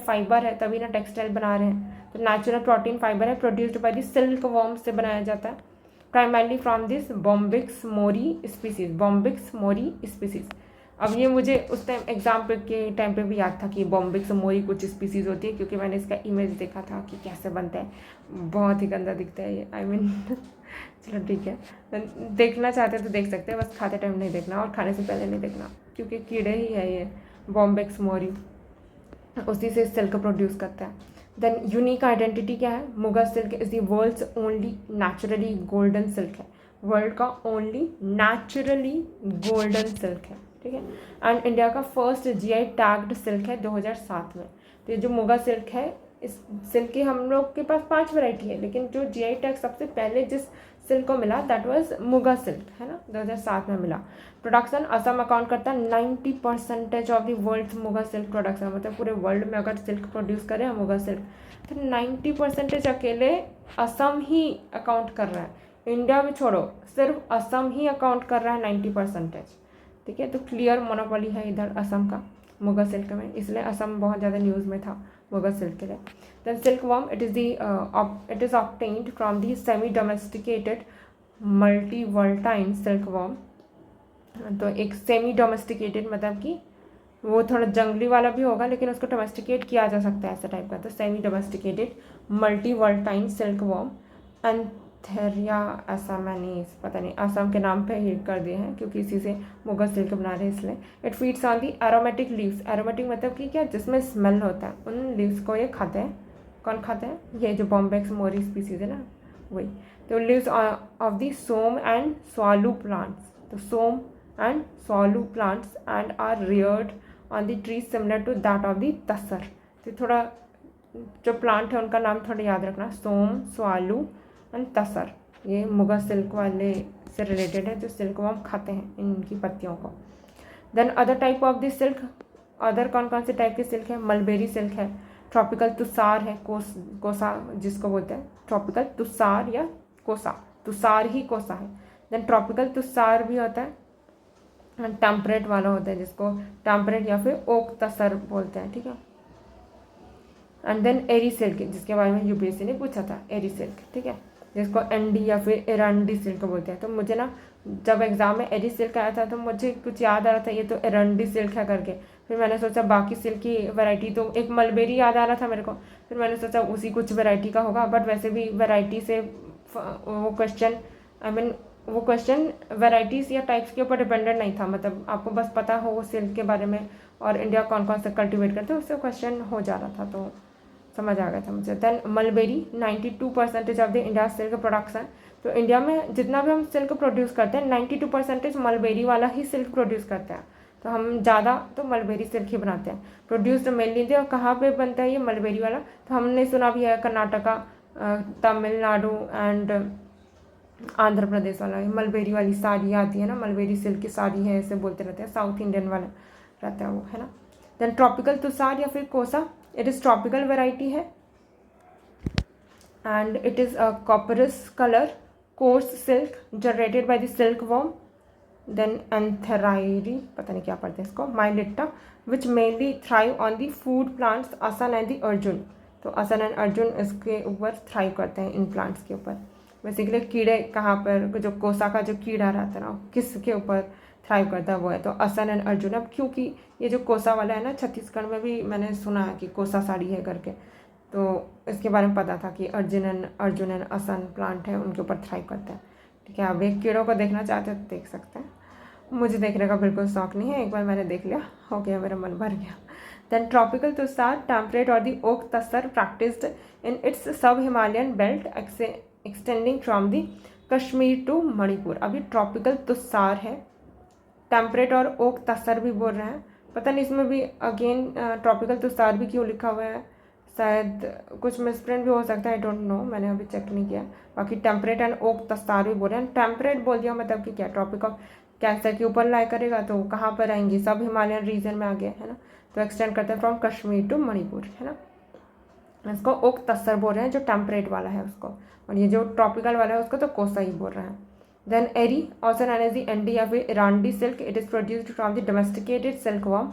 तभी ना टेक्सटाइल बना रहे हैं। तो नेचुरल प्रोटीन फाइबर है, produced by the silk worm से बनाया जाता है, primarily from this Bombyx Mori species. अब ये मुझे उस टाइम एग्जाम के टाइम पे भी याद था कि बॉम्बिक्स मोरी कुछ स्पीसीज होती है, क्योंकि मैंने इसका इमेज देखा था कि कैसे बनता है, बहुत ही गंदा दिखता है ये, आई मीन चलो ठीक है, देखना चाहते हैं तो देख सकते हैं, बस खाते टाइम नहीं देखना और खाने से पहले नहीं देखना, क्योंकि कीड़े ही है ये बॉम्बिक्स मोरी, उसी से सिल्क प्रोड्यूस करता है। देन यूनिक आइडेंटिटी क्या है, muga silk is the world's only naturally golden silk है, वर्ल्ड का ओनली नेचुरली गोल्डन सिल्क है, ठीक है। एंड इंडिया का फर्स्ट GI टैग्ड सिल्क है 2007 में। तो ये जो मुगा सिल्क है, इस सिल्क की हम लोग के पास 5 वैरायटी है, लेकिन जो GI टैग सबसे पहले जिस सिल्क को मिला दैट वाज मुगा सिल्क, है ना, 2007 में मिला। प्रोडक्शन असम अकाउंट करता है 90% of the world muga silk production, मतलब पूरे वर्ल्ड में अगर सिल्क प्रोड्यूस करें हम मुगा सिल्क, तो 90% अकेले असम ही अकाउंट कर रहा है। इंडिया में छोड़ो, सिर्फ असम ही अकाउंट कर रहा है 90%, ठीक है। तो क्लियर मोनोपोली है इधर असम का मुगा सिल्क में, इसलिए असम बहुत ज़्यादा न्यूज़ में था मुगा सिल्क के लिए। Then silk worm, it is obtained from the semi domesticated multivoltine silk worm. तो एक सेमी डोमेस्टिकेटेड मतलब कि वो थोड़ा जंगली वाला भी होगा लेकिन उसको डोमेस्टिकेट किया जा सकता है ऐसा टाइप का, तो semi domesticated multivoltine silk worm antheraea assamensis, पता नहीं असम के नाम पे ही कर दिए हैं क्योंकि इसी से मुगल सिल्क बना रहे हैं इसलिए। It feeds on the aromatic leaves, aromatic मतलब कि क्या, जिसमें स्मेल होता है, उन लीव्स को ये खाते हैं। कौन खाते हैं? ये जो बॉम्बेक्स मोरी स्पीसीज है ना, वही। तो leaves of the som and soalu plants, तो som and soalu plants and are reared on the tree similar to that of the tasar. तो थोड़ा जो प्लांट है उनका नाम थोड़ा याद रखना, सोम, स्वालू एंड तसर। ये मुगा सिल्क वाले से रिलेटेड है जो सिल्क वर्म खाते हैं इनकी पत्तियों को। Then other type of the silk, other कौन कौन से टाइप के सिल्क है? मलबेरी सिल्क है, ट्रॉपिकल तुषार है, कोसा जिसको बोलते हैं, ट्रॉपिकल तुषार या कोसा, तुषार ही कोसा है। देन ट्रॉपिकल तुषार भी होता है, टेम्परेट वाला होता है जिसको टेम्परेट या फिर ओक तसर बोलते हैं, ठीक है। एंड देन एरी सिल्क, जिसके बारे में यूपीएससी ने पूछा था, एरी सिल्क, ठीक है, जिसको एंडी या फिर एरंडी सिल्क बोलते हैं। तो मुझे ना जब एग्जाम में एरी सिल्क आया था तो मुझे कुछ याद आ रहा था ये तो एरंडी सिल्क है करके, फिर मैंने सोचा बाकी सिल्क की वैरायटी, तो एक मलबेरी याद आ रहा था मेरे को, फिर मैंने सोचा उसी कुछ वैरायटी का होगा, बट वैसे भी वैरायटी से वो क्वेश्चन, आई मीन वो क्वेश्चन वैराइटीज़ या टाइप्स के ऊपर डिपेंडेंट नहीं था, मतलब आपको बस पता हो वो सिल्क के बारे में और इंडिया कौन कौन से कल्टिवेट करते हैं उससे क्वेश्चन हो जा रहा था, तो समझ आ गया था मुझे। Then mulberry 92% of the India silk production, तो इंडिया में जितना भी हम सिल्क प्रोड्यूस करते हैं 92% मलबेरी वाला ही सिल्क प्रोड्यूस करते हैं, तो हम ज़्यादा तो मलबेरी सिल्क ही बनाते हैं। प्रोड्यूस्ड मेनली इंडिया, और कहाँ पे बनता है ये मलबेरी वाला? तो हमने सुना भी है कर्नाटका, तमिलनाडु एंड आंध्र प्रदेश वाला। मलबेरी वाली साड़ी आती है ना, मलबेरी सिल्क की साड़ी है ऐसे बोलते रहते हैं, साउथ इंडियन वाला रहता है वो, है ना। देन ट्रॉपिकल तुषार या फिर kosa, it is tropical variety है and it is a coppery colour coarse silk generated by the silk worm. Then antheraea, पता नहीं क्या पढ़ते हैं इसको, mylitta, which mainly thrive on the food plants asan and the arjun. तो असन एंड अर्जुन इसके ऊपर थ्राइव करते हैं, इन प्लांट्स के ऊपर। बेसिकली कीड़े कहाँ पर, जो कोसा का जो कीड़ा रहता है ना किसके ऊपर थ्राइव करता है वो है, तो असन एंड अर्जुन। अब क्योंकि ये जो कोसा वाला है ना, छत्तीसगढ़ में भी मैंने सुना है कि कोसा साड़ी है करके, तो इसके बारे में पता था कि अर्जुन एंड असन प्लांट है उनके ऊपर थ्राइव करता है, ठीक है। अब एक कीड़ों को देखना चाहते हैं तो देख सकते हैं, मुझे देखने का बिल्कुल शौक नहीं है, एक बार मैंने देख लिया हो गया, मेरा मन भर गया। देन ट्रॉपिकल तुषार टेम्परेट और the oak tasar practised in its sub Himalayan belt extending from the Kashmir to Manipur. अभी ट्रॉपिकल तुषार है, टेम्परेट और ओक तसर भी बोल रहे हैं, पता नहीं इसमें भी अगेन ट्रॉपिकल तुषार भी क्यों लिखा हुआ है, शायद कुछ मिसप्रिंट भी हो सकता है, आई डोंट नो, मैंने अभी चेक नहीं किया। बाकी टेम्परेट एंड ओक तसार भी बोल रहे हैं। टेम्परेट बोल दिया मतलब कि क्या, ट्रॉपिक ऑफ कैंसर के ऊपर लाई करेगा तो कहाँ पर आएंगे, सब हिमालयन रीजन में आ गए, है ना। तो एक्सटेंड करते हैं फ्रॉम कश्मीर टू मणिपुर, है ना। इसको ओक तसर बोल रहे हैं जो टेम्परेट वाला है उसको, और ये जो ट्रॉपिकल वाला है उसको तो कोसा ही बोल रहे हैं। Then eri also known as the endi या फिर erandi silk, it is produced from the domesticated silk worm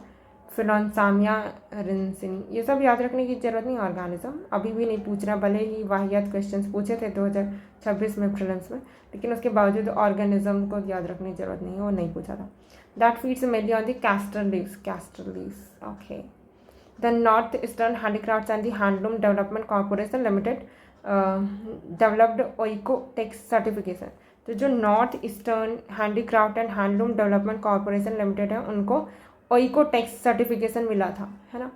philosamia ricini. ये सब याद रखने की जरूरत नहीं, ऑर्गेनिज्म अभी भी नहीं पूछ रहा, भले ही वाहियात क्वेश्चंस पूछे थे 2026 में प्रीलिम्स में, लेकिन उसके बावजूद ऑर्गेनिज्म को याद रखने की जरूरत नहीं है, वो नहीं पूछा था। That feeds mainly on the castor leaves, okay. The north eastern handicrafts and the handloom development corporation limited developed Oeko Tex certification. तो जो north eastern handicraft and handloom development corporation limited है उनको ओइकोटेक्स सर्टिफिकेशन मिला था, है ना।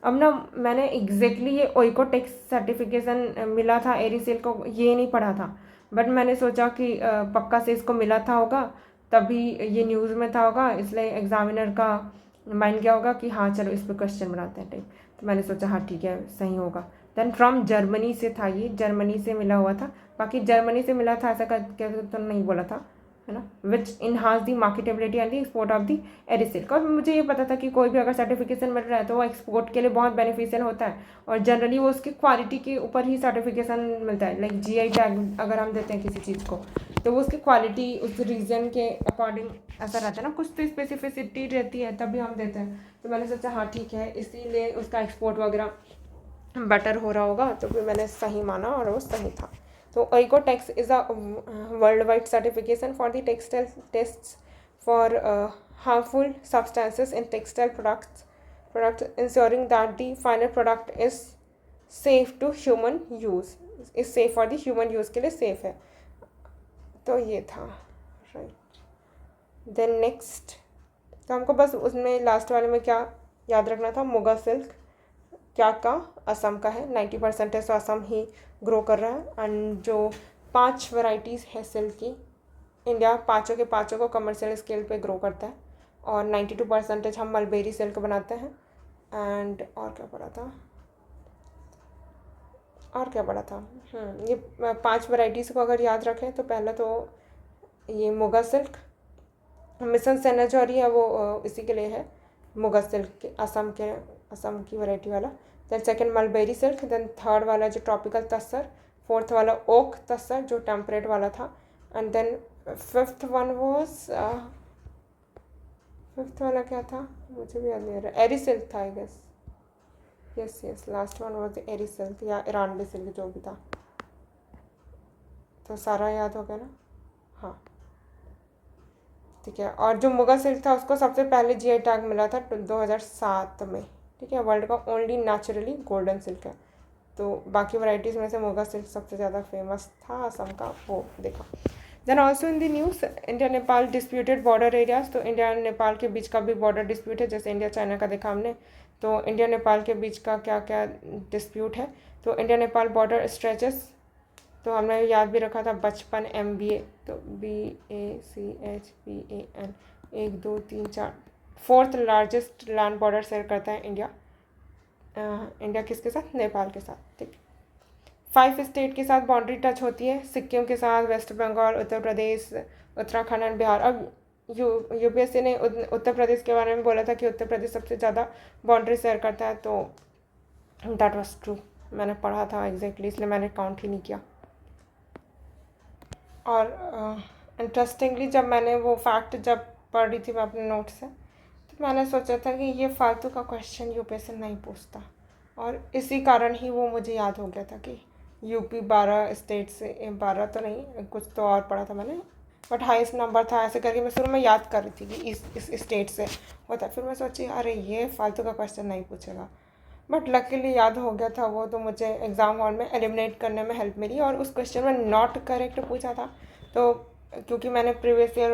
अब ना मैंने एग्जैक्टली ये ओइकोटेक्स सर्टिफिकेशन मिला था एरीसेल को ये नहीं पढ़ा था, बट मैंने सोचा कि पक्का से इसको मिला था होगा तभी ये न्यूज़ में था होगा, इसलिए एग्जामिनर का माइंड क्या होगा कि हाँ चलो इस पर क्वेश्चन बनाते हैं टाइप, तो मैंने सोचा हाँ ठीक है सही होगा। देन फ्रॉम जर्मनी से था, ये जर्मनी से मिला हुआ था, बाकी जर्मनी से मिला था ऐसा क्या तो नहीं बोला था, है ना। Which enhance the marketability and the export of the eri silk. और मुझे ये पता था कि कोई भी अगर सर्टिफिकेशन मिल रहा है तो वो एक्सपोर्ट के लिए बहुत बेनिफिशियल होता है, और जनरली वो उसकी क्वालिटी के ऊपर ही सर्टिफिकेशन मिलता है। लाइक जीआई टैग अगर हम देते हैं किसी चीज़ को तो वो उसकी क्वालिटी उस रीजन के अकॉर्डिंग ऐसा रहता है ना, कुछ तो स्पेसिफिसिटी रहती है तभी हम देते हैं। तो मैंने सोचा हाँ ठीक है, इसीलिए उसका एक्सपोर्ट वगैरह बेटर हो रहा होगा, तो फिर मैंने सही माना और वो सही था। तो OECO-Tex is a worldwide certification for the textile tests for harmful substances in textile products ensuring that the final product is safe to human use, is safe for the human use के लिए safe है. तो ये था right. Then next, तो हमको बस उसमें लास्ट वाले में क्या याद रखना था, मुगा सिल्क क्या का, असम का है. 90% है, सो असम ही ग्रो कर रहा है. एंड जो 5 वैरायटीज़ है सिल्क की, इंडिया पाँचों के पाँचों को कमर्शियल स्केल पे ग्रो करता है. और 92% हम मलबेरी सिल्क बनाते हैं. एंड और क्या पड़ा था, ये 5 वैरायटीज़ को अगर याद रखें तो पहला तो ये मुगा सिल्क, मिशन सेनाजोरी है, वो इसी के लिए है, मुगा सिल्क के असम की वैरायटी वाला. Then second mulberry silk. Then third वाला जो ट्रॉपिकल तस्सर. फोर्थ वाला ओक तस्सर जो टेम्परेट वाला था. एंड देन फिफ्थ वाला क्या था मुझे भी याद नहीं आ रहा, एरी सिल्क था I guess. Yes last one was the eri silk या ईरानवी सिल्क जो भी था. तो सारा याद हो गया ना. हाँ ठीक है. और जो मुगा सिल्क था उसको सबसे पहले GI टैग मिला था 2007 में. ठीक है. वर्ल्ड का ओनली नेचुरली गोल्डन सिल्क है. तो बाकी वैरायटीज़ में से मुगा सिल्क सबसे ज़्यादा फेमस था असम का, वो देखा. Then also in the news India Nepal disputed border areas. तो इंडिया और नेपाल के बीच का भी बॉर्डर डिस्प्यूट है, जैसे इंडिया चाइना का देखा हमने. तो इंडिया नेपाल के बीच का क्या क्या डिस्प्यूट है. तो इंडिया नेपाल बॉर्डर स्ट्रेचेस, तो हमने याद भी रखा था बचपन MBA. तो BACHPAN 1 2 3 4 4th largest land border share करता है इंडिया. इंडिया किसके साथ, नेपाल के साथ. ठीक. 5 स्टेट के साथ बाउंड्री टच होती है, सिक्किम के साथ, वेस्ट बंगाल, उत्तर प्रदेश, उत्तराखंड एंड बिहार. अब UPSC ने उत्तर प्रदेश के बारे में बोला था कि उत्तर प्रदेश सबसे ज़्यादा बाउंड्री शेयर करता है. तो दैट वाज ट्रू, मैंने पढ़ा था एग्जैक्टली, इसलिए मैंने काउंट ही नहीं किया. और इंटरेस्टिंगली जब मैंने वो फैक्ट जब पढ़ रही थी मैं अपने नोट से, तो मैंने सोचा था कि ये फालतू का क्वेश्चन UPSC नहीं पूछता. और इसी कारण ही वो मुझे याद हो गया था कि UP 12 स्टेट से, 12 तो नहीं, कुछ तो और पढ़ा था मैंने, बट हाईएस्ट नंबर था. ऐसे करके मैं शुरू में याद कर रही थी कि इस स्टेट से होता. फिर मैं सोची अरे ये फालतू का क्वेश्चन नहीं पूछेगा, बट लकीली याद हो गया था वो. तो मुझे एग्ज़ाम हॉल में एलिमिनेट करने में हेल्प मिली. और उस क्वेश्चन में नॉट करेक्ट पूछा था. तो क्योंकि मैंने प्रीवियस ईयर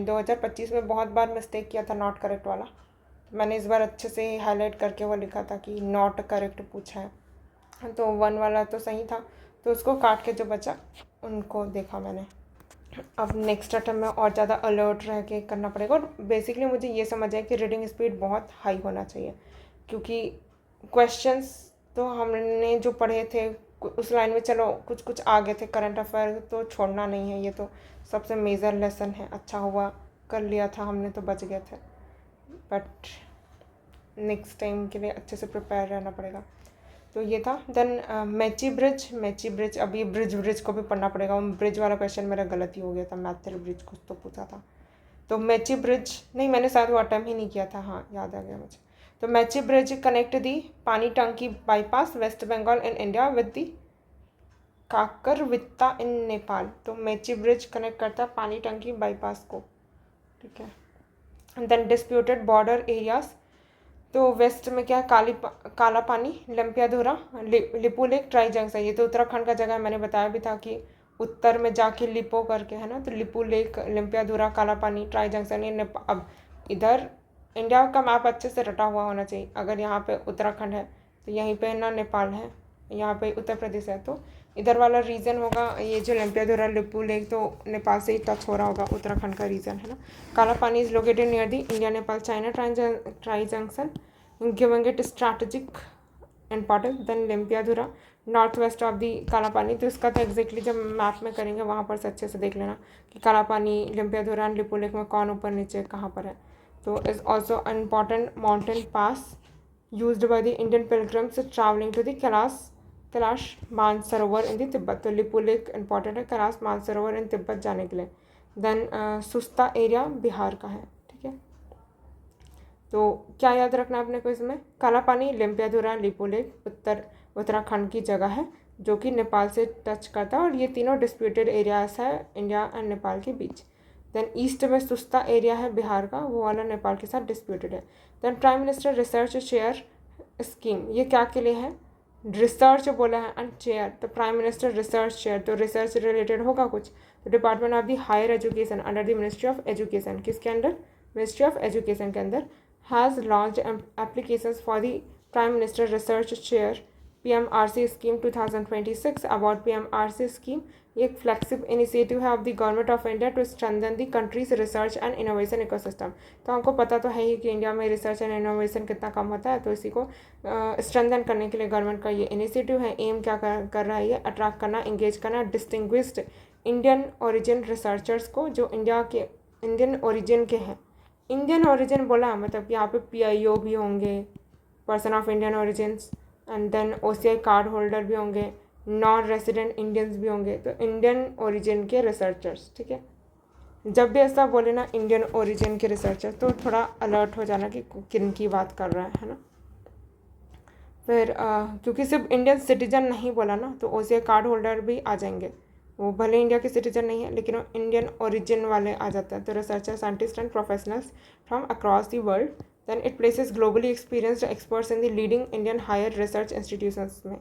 2025 में बहुत बार मिस्टेक किया था नॉट करेक्ट वाला, मैंने इस बार अच्छे से हाईलाइट करके वो लिखा था कि नॉट करेक्ट पूछा है. तो 1 वाला तो सही था, तो उसको काट के जो बचा उनको देखा मैंने. अब नेक्स्ट अटेम्प्ट में और ज़्यादा अलर्ट रह के करना पड़ेगा. और बेसिकली मुझे ये समझ आया कि रीडिंग स्पीड बहुत हाई होना चाहिए, क्योंकि क्वेश्चंस तो हमने जो पढ़े थे उस लाइन में चलो कुछ आगे थे. करंट अफेयर तो छोड़ना नहीं है, ये तो सबसे मेजर लेसन है. अच्छा हुआ कर लिया था हमने, तो बच गए थे. बट नेक्स्ट टाइम के लिए अच्छे से प्रिपेयर रहना पड़ेगा. तो ये था. देन मेची ब्रिज, अब ये ब्रिज को भी पढ़ना पड़ेगा. ब्रिज वाला क्वेश्चन मेरा गलती हो गया था, मैथर ब्रिज कुछ तो पूछा था. तो मेची ब्रिज नहीं, मैंने शायद वो अटेम्प्ट ही नहीं किया था. हाँ याद आ गया मुझे. तो Mechi bridge connect the Pani Tanki bypass west Bengal in India with the Kakarbhitta in Nepal. तो मेची ब्रिज कनेक्ट करता है पानी टंकी बाईपास को. ठीक है. Then disputed border areas. तो वेस्ट में क्या, Kalapani, Lampiyadhura, Lipulekh, tri junction. ये तो उत्तराखंड का जगह है, मैंने बताया भी था कि उत्तर में जाके लिपो करके है ना. तो लिपू लेक, लंपियाधुरा, काला पानी, ट्राई जंक्शन, ये अब इधर इंडिया का मैप अच्छे से रटा हुआ होना चाहिए. अगर यहाँ पे उत्तराखंड है तो यहीं पे ना नेपाल है, यहाँ पे उत्तर प्रदेश है, तो इधर वाला रीजन होगा ये जो लंपियाधुरा, लिपू लेक, तो नेपाल से ही टच हो रहा होगा, उत्तराखंड का रीजन है ना. Kala Pani is located near the India Nepal China tri junction giving it strategic importance. Then Lampiyadhura north west of the Kala Pani. तो इसका तो एग्जैक्टली जब मैप में करेंगे वहाँ पर से अच्छे से देख लेना कि काला पानी, लंपियाधुरा एंड लिपू लेक में कौन ऊपर नीचे कहाँ पर है. तो is also an important mountain pass used by the Indian pilgrims traveling to the Kailash Mansarovar in the Tibet. तो लिपू लेक इंपॉर्टेंट है कैलाश मानसरोवर इन तिब्बत जाने के लिए. देन सुस्ता एरिया बिहार का है. ठीक है. तो क्या याद रखना अपने को इसमें, काला पानी, लंपियाधुरा, लिपू लेक उत्तराखंड की जगह है. जो कि नेपाल से टच करता है, और ये तीनों डिस्प्यूटेड एरियाज है इंडिया एंड नेपाल के बीच। देन ईस्ट में सुस्ता एरिया है बिहार का, वो वाला नेपाल के साथ डिस्प्यूटेड है। Then prime minister research chair scheme, ये क्या के लिए है? रिसर्च बोला है एंड चेयर, तो प्राइम मिनिस्टर रिसर्च चेयर, तो रिसर्च रिलेटेड होगा कुछ। तो department of the higher education under the ministry of education, किसके अंडर? मिनिस्ट्री ऑफ एजुकेशन के अंदर, has launch applications for the prime minister research chair PMRC scheme 2026। About PMRC scheme, ये एक flagship initiative है of the government of India to strengthen the country's research and innovation ecosystem. तो हमको पता तो है ही कि इंडिया में रिसर्च एंड इनोवेशन कितना कम होता है, तो इसी को स्ट्रेंथन करने के लिए गवर्नमेंट का ये इनिशिएटिव है। एम क्या कर रहा है? ये अट्रैक्ट करना, इंगेज करना डिस्टिंग्विश्ड इंडियन ओरिजिन रिसर्चर्स को, जो इंडियन ओरिजिन के हैं। इंडियन ओरिजिन बोला मतलब यहाँ पे PIO भी होंगे, person of Indian origins, and then OCI card holder भी होंगे, नॉन रेसिडेंट इंडियंस भी होंगे, तो इंडियन ओरिजिन के रिसर्चर्स। ठीक है, जब भी ऐसा बोले ना इंडियन ओरिजिन के रिसर्चर्स, तो थोड़ा अलर्ट हो जाना कि किन की बात कर रहा है ना। फिर क्योंकि सिर्फ इंडियन सिटीजन नहीं बोला ना, तो OCI कार्ड होल्डर भी आ जाएंगे, वो भले इंडिया के सिटीजन नहीं है लेकिन वो इंडियन ओरिजिन वाले आ जाते हैं। तो researcher, scientist and professionals from across the world. Then it places globally experienced experts in the leading Indian higher research institutions में।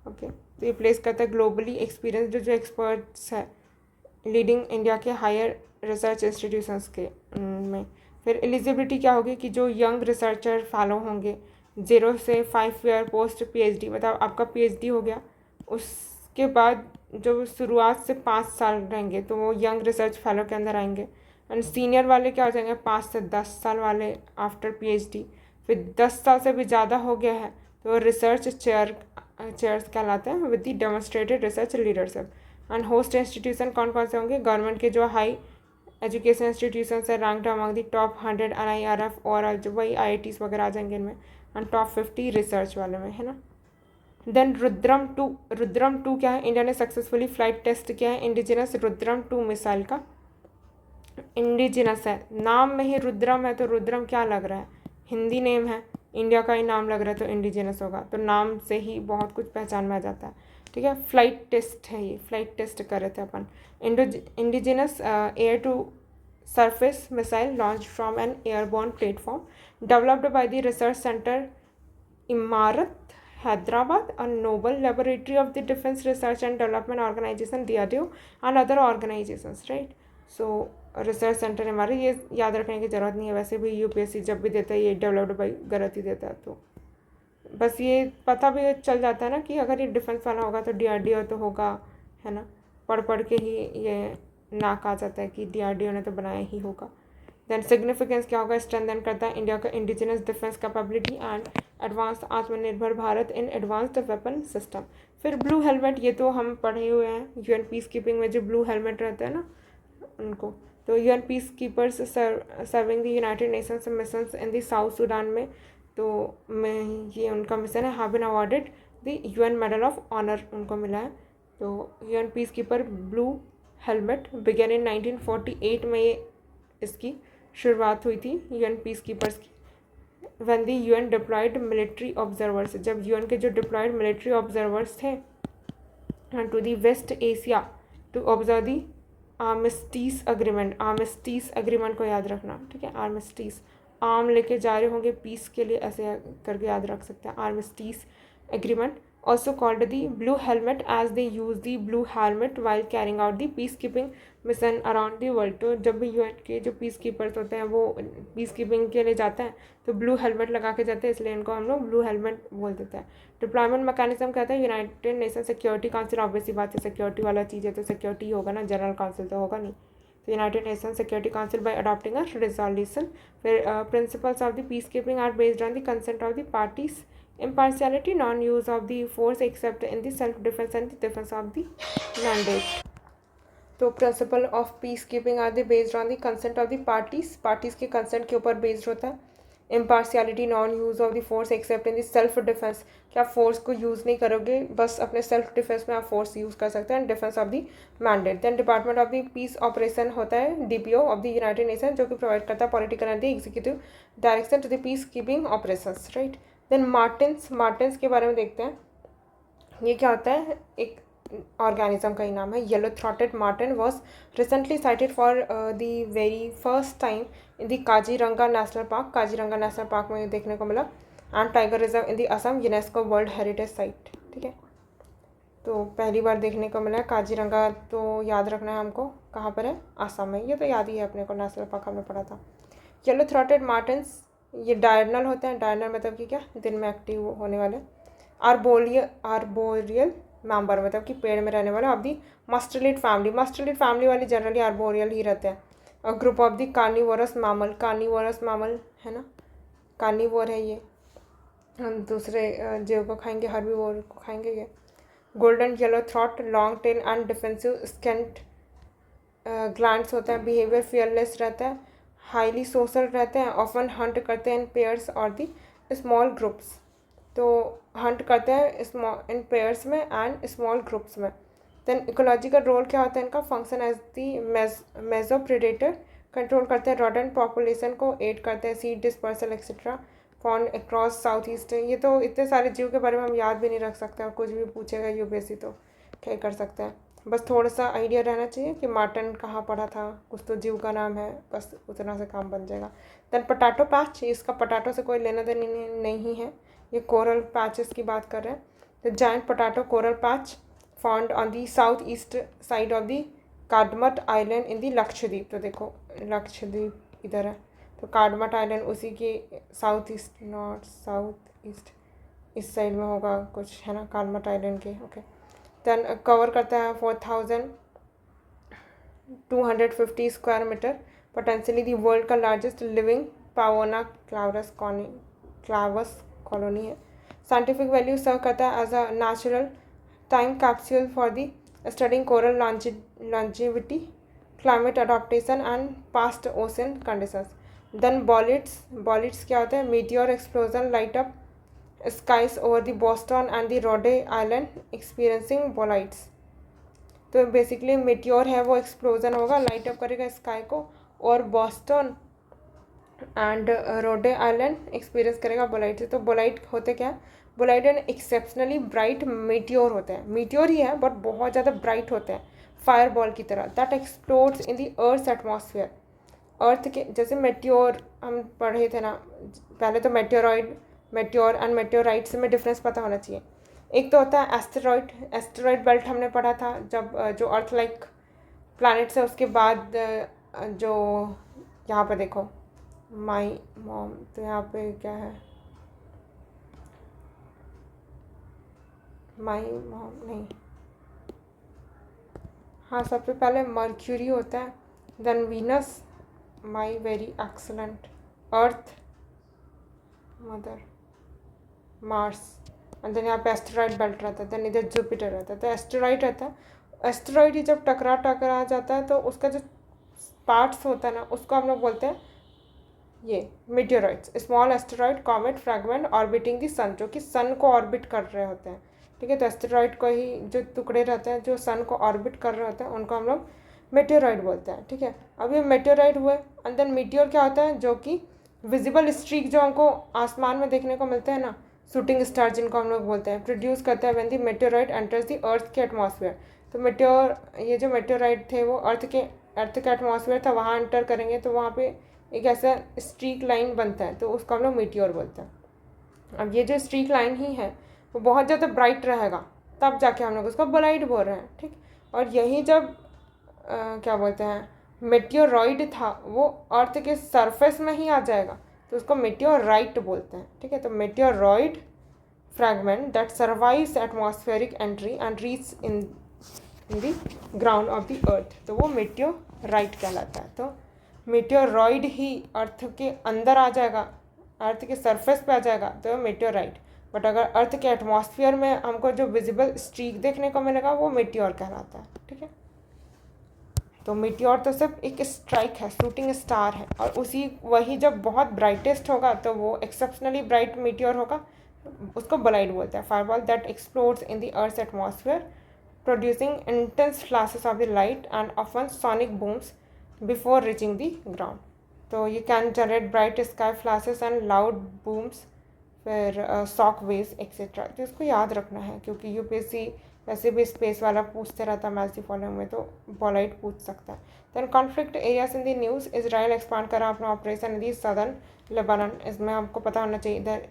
ओके, तो ये प्लेस करता है ग्लोबली एक्सपीरियंस्ड जो एक्सपर्ट्स है लीडिंग इंडिया के हायर रिसर्च इंस्टीट्यूशंस के में। फिर एलिजिबिलिटी क्या होगी कि जो यंग रिसर्चर फॉलो होंगे 0 से 5 ईयर पोस्ट PhD, मतलब आपका PhD हो गया, उसके बाद जो शुरुआत से 5 साल रहेंगे तो वो यंग रिसर्च फेलो के अंदर आएंगे। एंड सीनियर वाले क्या हो जाएंगे? 5 से 10 साल वाले आफ्टर PhD। फिर 10 साल से भी ज़्यादा हो गया है तो रिसर्च चेयर्स कहलाते हैं with the demonstrated research leadership. And host institution कौन कौन से होंगे? गवर्नमेंट के जो हाई एजुकेशन इंस्टीट्यूशन है ranked among the top 100 NIRF, और जो वही IITs वगैरह आ जाएंगे इनमें, एंड टॉप 50 रिसर्च वाले में, है ना। देन रुद्रम टू क्या है? इंडिया ने सक्सेसफुली फ्लाइट टेस्ट किया है इंडिजिनस रुद्रम 2 मिसाइल का। इंडिजिनस है, नाम में ही रुद्रम है, तो रुद्रम क्या लग रहा है? हिंदी नेम है, इंडिया का ही नाम लग रहा है, तो इंडिजिनस होगा। तो नाम से ही बहुत कुछ पहचान में आ जाता है। ठीक है, फ्लाइट टेस्ट है, ये फ्लाइट टेस्ट कर रहे थे अपन। Indigenous air to surface missile launch from an airborne platform developed by the research centre Imarat Hyderabad, a noble laboratory of the Defense Research and Development Organization DRDO and other organizations, right? So research centre हमारे, ये याद रखने की ज़रूरत नहीं है, वैसे भी UPSC जब भी देता है ये डेवलप्ड बाई गलत ही देता है, तो बस ये पता भी चल जाता है ना कि अगर ये डिफेंस वाला होगा तो DRDO तो होगा, है ना। पढ़ के ही ये नाक आ जाता है कि DRDO ने तो बनाया ही होगा। देन सिग्निफिकेंस क्या होगा? स्ट्रेंथन करता है इंडिया का indigenous defence capability and advance Atmanirbhar Bharat in advanced weapon system. फिर ब्लू हेलमेट, ये तो हम पढ़े हुए हैं, UN पीस कीपिंग में जो ब्लू हेलमेट रहते हैं ना उनको, तो UN peacekeepers serving the United Nations missions in the South Sudan में, तो मैं ये उनका मिशन है, have been awarded the UN medal of honour उनको मिला है। तो UN peacekeeper blue helmet began in 1948 में ये इसकी शुरुआत हुई थी UN पीस कीपर्स की। when the UN deployed military observers, जब UN के जो डिप्लॉयड मिलिट्री ऑब्जर्वर्स थे to the West Asia to observe the armistice agreement. Armistice agreement को याद रखना, ठीक है। आर्मिस्टीस, आर्म लेके जा रहे होंगे पीस के लिए, ऐसे करके याद रख सकते हैं। आर्मिस्टीस agreement also called the blue helmet as they use the blue helmet while carrying out the peacekeeping mission around the world। तो जब भी UN के जो पीस कीपर्स होते हैं वो पीस कीपिंग के लिए जाते हैं तो ब्लू हेलमेट लगा के जाते हैं, इसलिए इनको हम लोग ब्लू हेलमेट बोल देते हैं। डिप्लॉयमेंट मैकेनिज्म कहता है United Nation Security council, obviously बात है सिक्योरिटी वाला चीज़ है तो सिक्योरिटी होगा ना, जनरल काउंसिल तो होगा नहीं। तो United Nation Security Council by adopting a resolution. फिर principles of the peace keeping are based on the consent of the parties, impartiality, non-use of the force except in the self-defense and the defense of the mandate। तो principle of peace keeping are the based on the consent of the parties के consent के ऊपर based होता है। Impartiality, non use of the force accept in the self defence, कि आप force को use नहीं करोगे, बस अपने सेल्फ डिफेंस में आप फोर्स यूज़ कर सकते हैं। Defence of the mandate. Then department of the peace operation होता है DPO of the United Nation, जो कि प्रोवाइड करता है political and the executive direction to the piece keeping operations, right. Then martens के बारे में देखते हैं। ये क्या होता है, एक ऑर्गेनिज्म का ही नाम है। Yellow throated marten was recently sighted for the very first time in the Kaziranga national park. Kaziranga national park में देखने को मिला। And tiger reserve in the Assam, UNESCO world heritage site. ठीक है, तो पहली बार देखने को मिला है काजीरंगा। तो याद रखना है हमको, कहाँ पर है, आसाम में। ये तो याद ही है अपने को, नेशनल पार्क हमने पढ़ा था। येलो थ्रॉटेड मार्टिन्स ये डायरनल होते हैं। डायरनल मतलब कि क्या, दिन में एक्टिव होने वाले। आर्बोरियल मेंबर मतलब कि पेड़ में रहने वाले। ऑफ दी मस्टलिड फैमिली, मस्टलिड फैमिली वाले जनरली आर्बोरियल ही रहते हैं। और group of the carnivorous mammal, carnivorous mammal है ना, कार्निवोर है ये, हम दूसरे जीव को खाएंगे, हर्बीवोर को खाएंगे ये। Golden yellow throat, long tail and defensive scent glands होते हैं। बिहेवियर फियरलेस रहता है, हाईली सोशल रहते हैं, ऑफन हंट करते हैं इन पेयर्स और दी स्मॉल ग्रुप्स। तो हंट करते हैं स्मॉल इन पेयर्स में एंड स्मॉल ग्रुप्स में। देन इकोलॉजिकल रोल क्या होता है इनका, function as the meso predator, control करते हैं रोडेंट पॉपुलेशन को, एड करते हैं seed dispersal etcetera, found across south east. ये तो इतने सारे जीव के बारे में हम याद भी नहीं रख सकते, और कुछ भी पूछेगा यूपीएससी तो क्या कर सकते हैं। बस थोड़ा सा आइडिया रहना चाहिए कि मार्टन कहाँ पढ़ा था, कुछ तो जीव का नाम है, बस उतना से काम बन जाएगा। देन पोटैटो पैच, इसका पोटैटो से कोई लेना देना नहीं है, ये कोरल पैचेस की बात कर रहे हैं। The giant potato coral patch found on the south east side of the Kadmat island in the Lakshadweep. तो देखो लक्षद्वीप इधर है, तो काडमट आइलैंड उसी के south east, north south east, इस साइड में होगा कुछ, है ना, काडमट आइलैंड के। ओके, देन कवर करता है 4250 square metre, potentially the world का largest living pavona clavus colony है। साइंटिफिक वैल्यू सर्व करता है as a natural time capsule for the studying coral longevity, climate adaptation and past ocean conditions. Then bolides क्या होते हैं, meteor explosion light up skies over the Boston and the Rhode Island experiencing bolides। तो basically meteor है वो explosion होगा, light up करेगा sky को, और बॉस्टन एंड रोडे आइलैंड एक्सपीरियंस करेगा बोलाइट से। तो बोलाइट होते क्या, Bolide and exceptionally bright meteor होते हैं, मीटियोर ही है बट बहुत ज़्यादा ब्राइट होते हैं, फायर बॉल की तरह, that explodes in the earth atmosphere. Earth के जैसे मेटियोर हम पढ़े थे ना पहले, तो मेट्योर एंड मेट्योराइट्स में डिफरेंस पता होना चाहिए। एक तो होता है एस्टेरॉइड बेल्ट हमने पढ़ा था, जब जो अर्थ लाइक प्लैनेट्स है, उसके बाद जो यहाँ पे देखो माई मॉम, तो यहाँ पे क्या है, माई मॉम नहीं, हाँ सबसे पहले मर्क्यूरी होता है, then Venus, my very excellent, Earth mother, Mars, and then यहाँ पे एस्टेरॉइड बेल्ट रहता है, देन इधर जुपिटर रहता है। तो एस्टेरॉइड रहता है, एस्टेरॉइड ही जब टकरा जाता है तो उसका जो पार्ट्स होता है ना, उसको हम लोग बोलते हैं ये meteorites, small asteroid comet fragment orbiting the sun, जो कि सन को ऑर्बिट कर रहे होते हैं। ठीक है, तो एस्टेरॉइड को ही जो टुकड़े रहते हैं जो सन को ऑर्बिट कर रहे होते हैं, उनको हम लोग मेटेओराइड बोलते हैं। ठीक है, अब ये मेटेओराइड हुए, एंड देन मीटियोर क्या होता है, जो कि विजिबल स्ट्रीक जो हमको आसमान में देखने को मिलते हैं ना, शूटिंग स्टार जिनको हम लोग बोलते हैं, प्रोड्यूस करता है व्हेन दी मेटेओराइड एंटर्स दी अर्थ के एटमॉस्फेयर। तो ये जो मेटेओराइड थे वो अर्थ का एटमॉस्फेयर था, वहाँ एंटर करेंगे तो वहाँ पे एक ऐसा स्ट्रीक लाइन बनता है, तो उसको हम लोग मीटियोर बोलते हैं। अब ये जो स्ट्रीक लाइन ही है वो बहुत ज़्यादा ब्राइट रहेगा, तब जाके हम लोग उसको बोलाइट बोल रहे हैं। ठीक, और यही जब क्या बोलते हैं मेटियोरॉइड था, वो अर्थ के सरफेस में ही आ जाएगा, तो उसको मेटियोराइट बोलते हैं। ठीक है, तो meteoroid fragment that survives atmospheric entry and reach in the ground of the earth, तो वो मेटियोराइट कहलाता है। तो मेटियोरॉइड ही अर्थ के अंदर आ जाएगा, अर्थ के सरफेस पे आ जाएगा, तो मेटियोराइट। बट अगर अर्थ के एटमॉस्फेयर में हमको जो विजिबल स्ट्रीक देखने को मिलेगा वो मेटियोर कहलाता है। ठीक है, तो मेटियोर तो सिर्फ एक स्ट्राइक है, शूटिंग स्टार है, और वही जब बहुत ब्राइटेस्ट होगा तो वो एक्सेप्शनली ब्राइट मेटियोर होगा, उसको बोलाइट बोलते हैं। Fireball that explodes in the earth atmosphere producing intense flashes of the light and often sonic booms before reaching the ground. तो you can generate bright sky flashes and loud booms फिर shock veg etcetera. तो इसको याद रखना है क्योंकि UPSC वैसे भी स्पेस वाला पूछते रहता है मैच दी फॉलोइंग में, तो पोलाइट पूछ सकता है। Then conflict areas in the news, Israel expand करा अपना operation in the southern Lebanon. इसमें आपको पता होना चाहिए इधर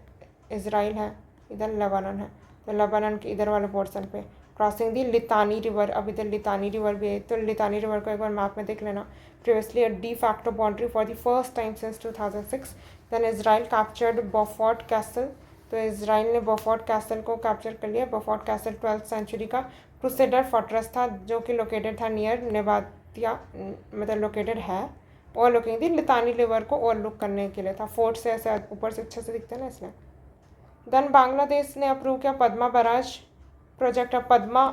इसराइल है, इधर लेबनान है, तो लेबनान के इधर वाले पोर्सन पे क्रॉसिंग दी लितानी रिवर। अब इधर लितानी रिवर भी है, तो लितानी रिवर को एक बार मैप में देख लेना। Previously a de facto boundary for the first time since 2006। देन इसराइल कैप्चर्ड बोफोर्ट कैसल, तो इसराइल ने बोफोर्ट कैसल को कैप्चर कर लिया। बोफोर्ट कैसल 12th सेंचुरी का क्रूसेडर फोर्ट्रेस था जो कि लोकेटेड था नियर नेबातिया, मतलब लोकेटेड है और लुकिंग थी लितानी रिवर को ओवरलुक करने के लिए था। फोर्ट से ऐसे ऊपर से अच्छे से दिखते हैं ना इसलिए। देन बांग्लादेश ने अप्रूव किया पद्मा बराज प्रोजेक्ट। अब पद्मा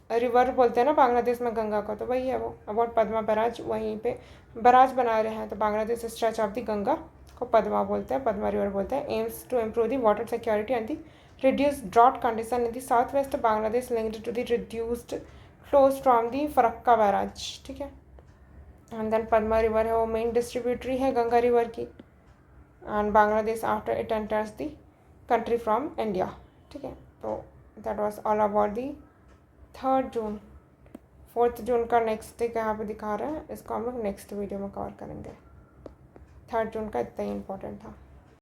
रिवर बोलते हैं ना बांग्लादेश में गंगा को, तो वही है वो अबाउट पद्मा बराज, वहीं पे बराज बना रहे हैं। तो Bangladesh stretch of the Ganga को पद्मा बोलते हैं, पद्मा रिवर बोलते हैं। Aims to improve the water security and the reduce drought condition in the south west Bangladesh linked to the reduced flows from the Farakka barrage, ठीक है। एंड देन पद्मा रिवर है वो मेन डिस्ट्रीब्यूटरी है गंगा रिवर की, and Bangladesh after it enters the country from India, ठीक है। तो that was all about the 3rd June. 4th जून का नेक्स्ट डे यहाँ पे दिखा रहे हैं, इसको हम लोग नेक्स्ट वीडियो में कवर करेंगे। 3rd जून का इतना ही इम्पोर्टेंट था।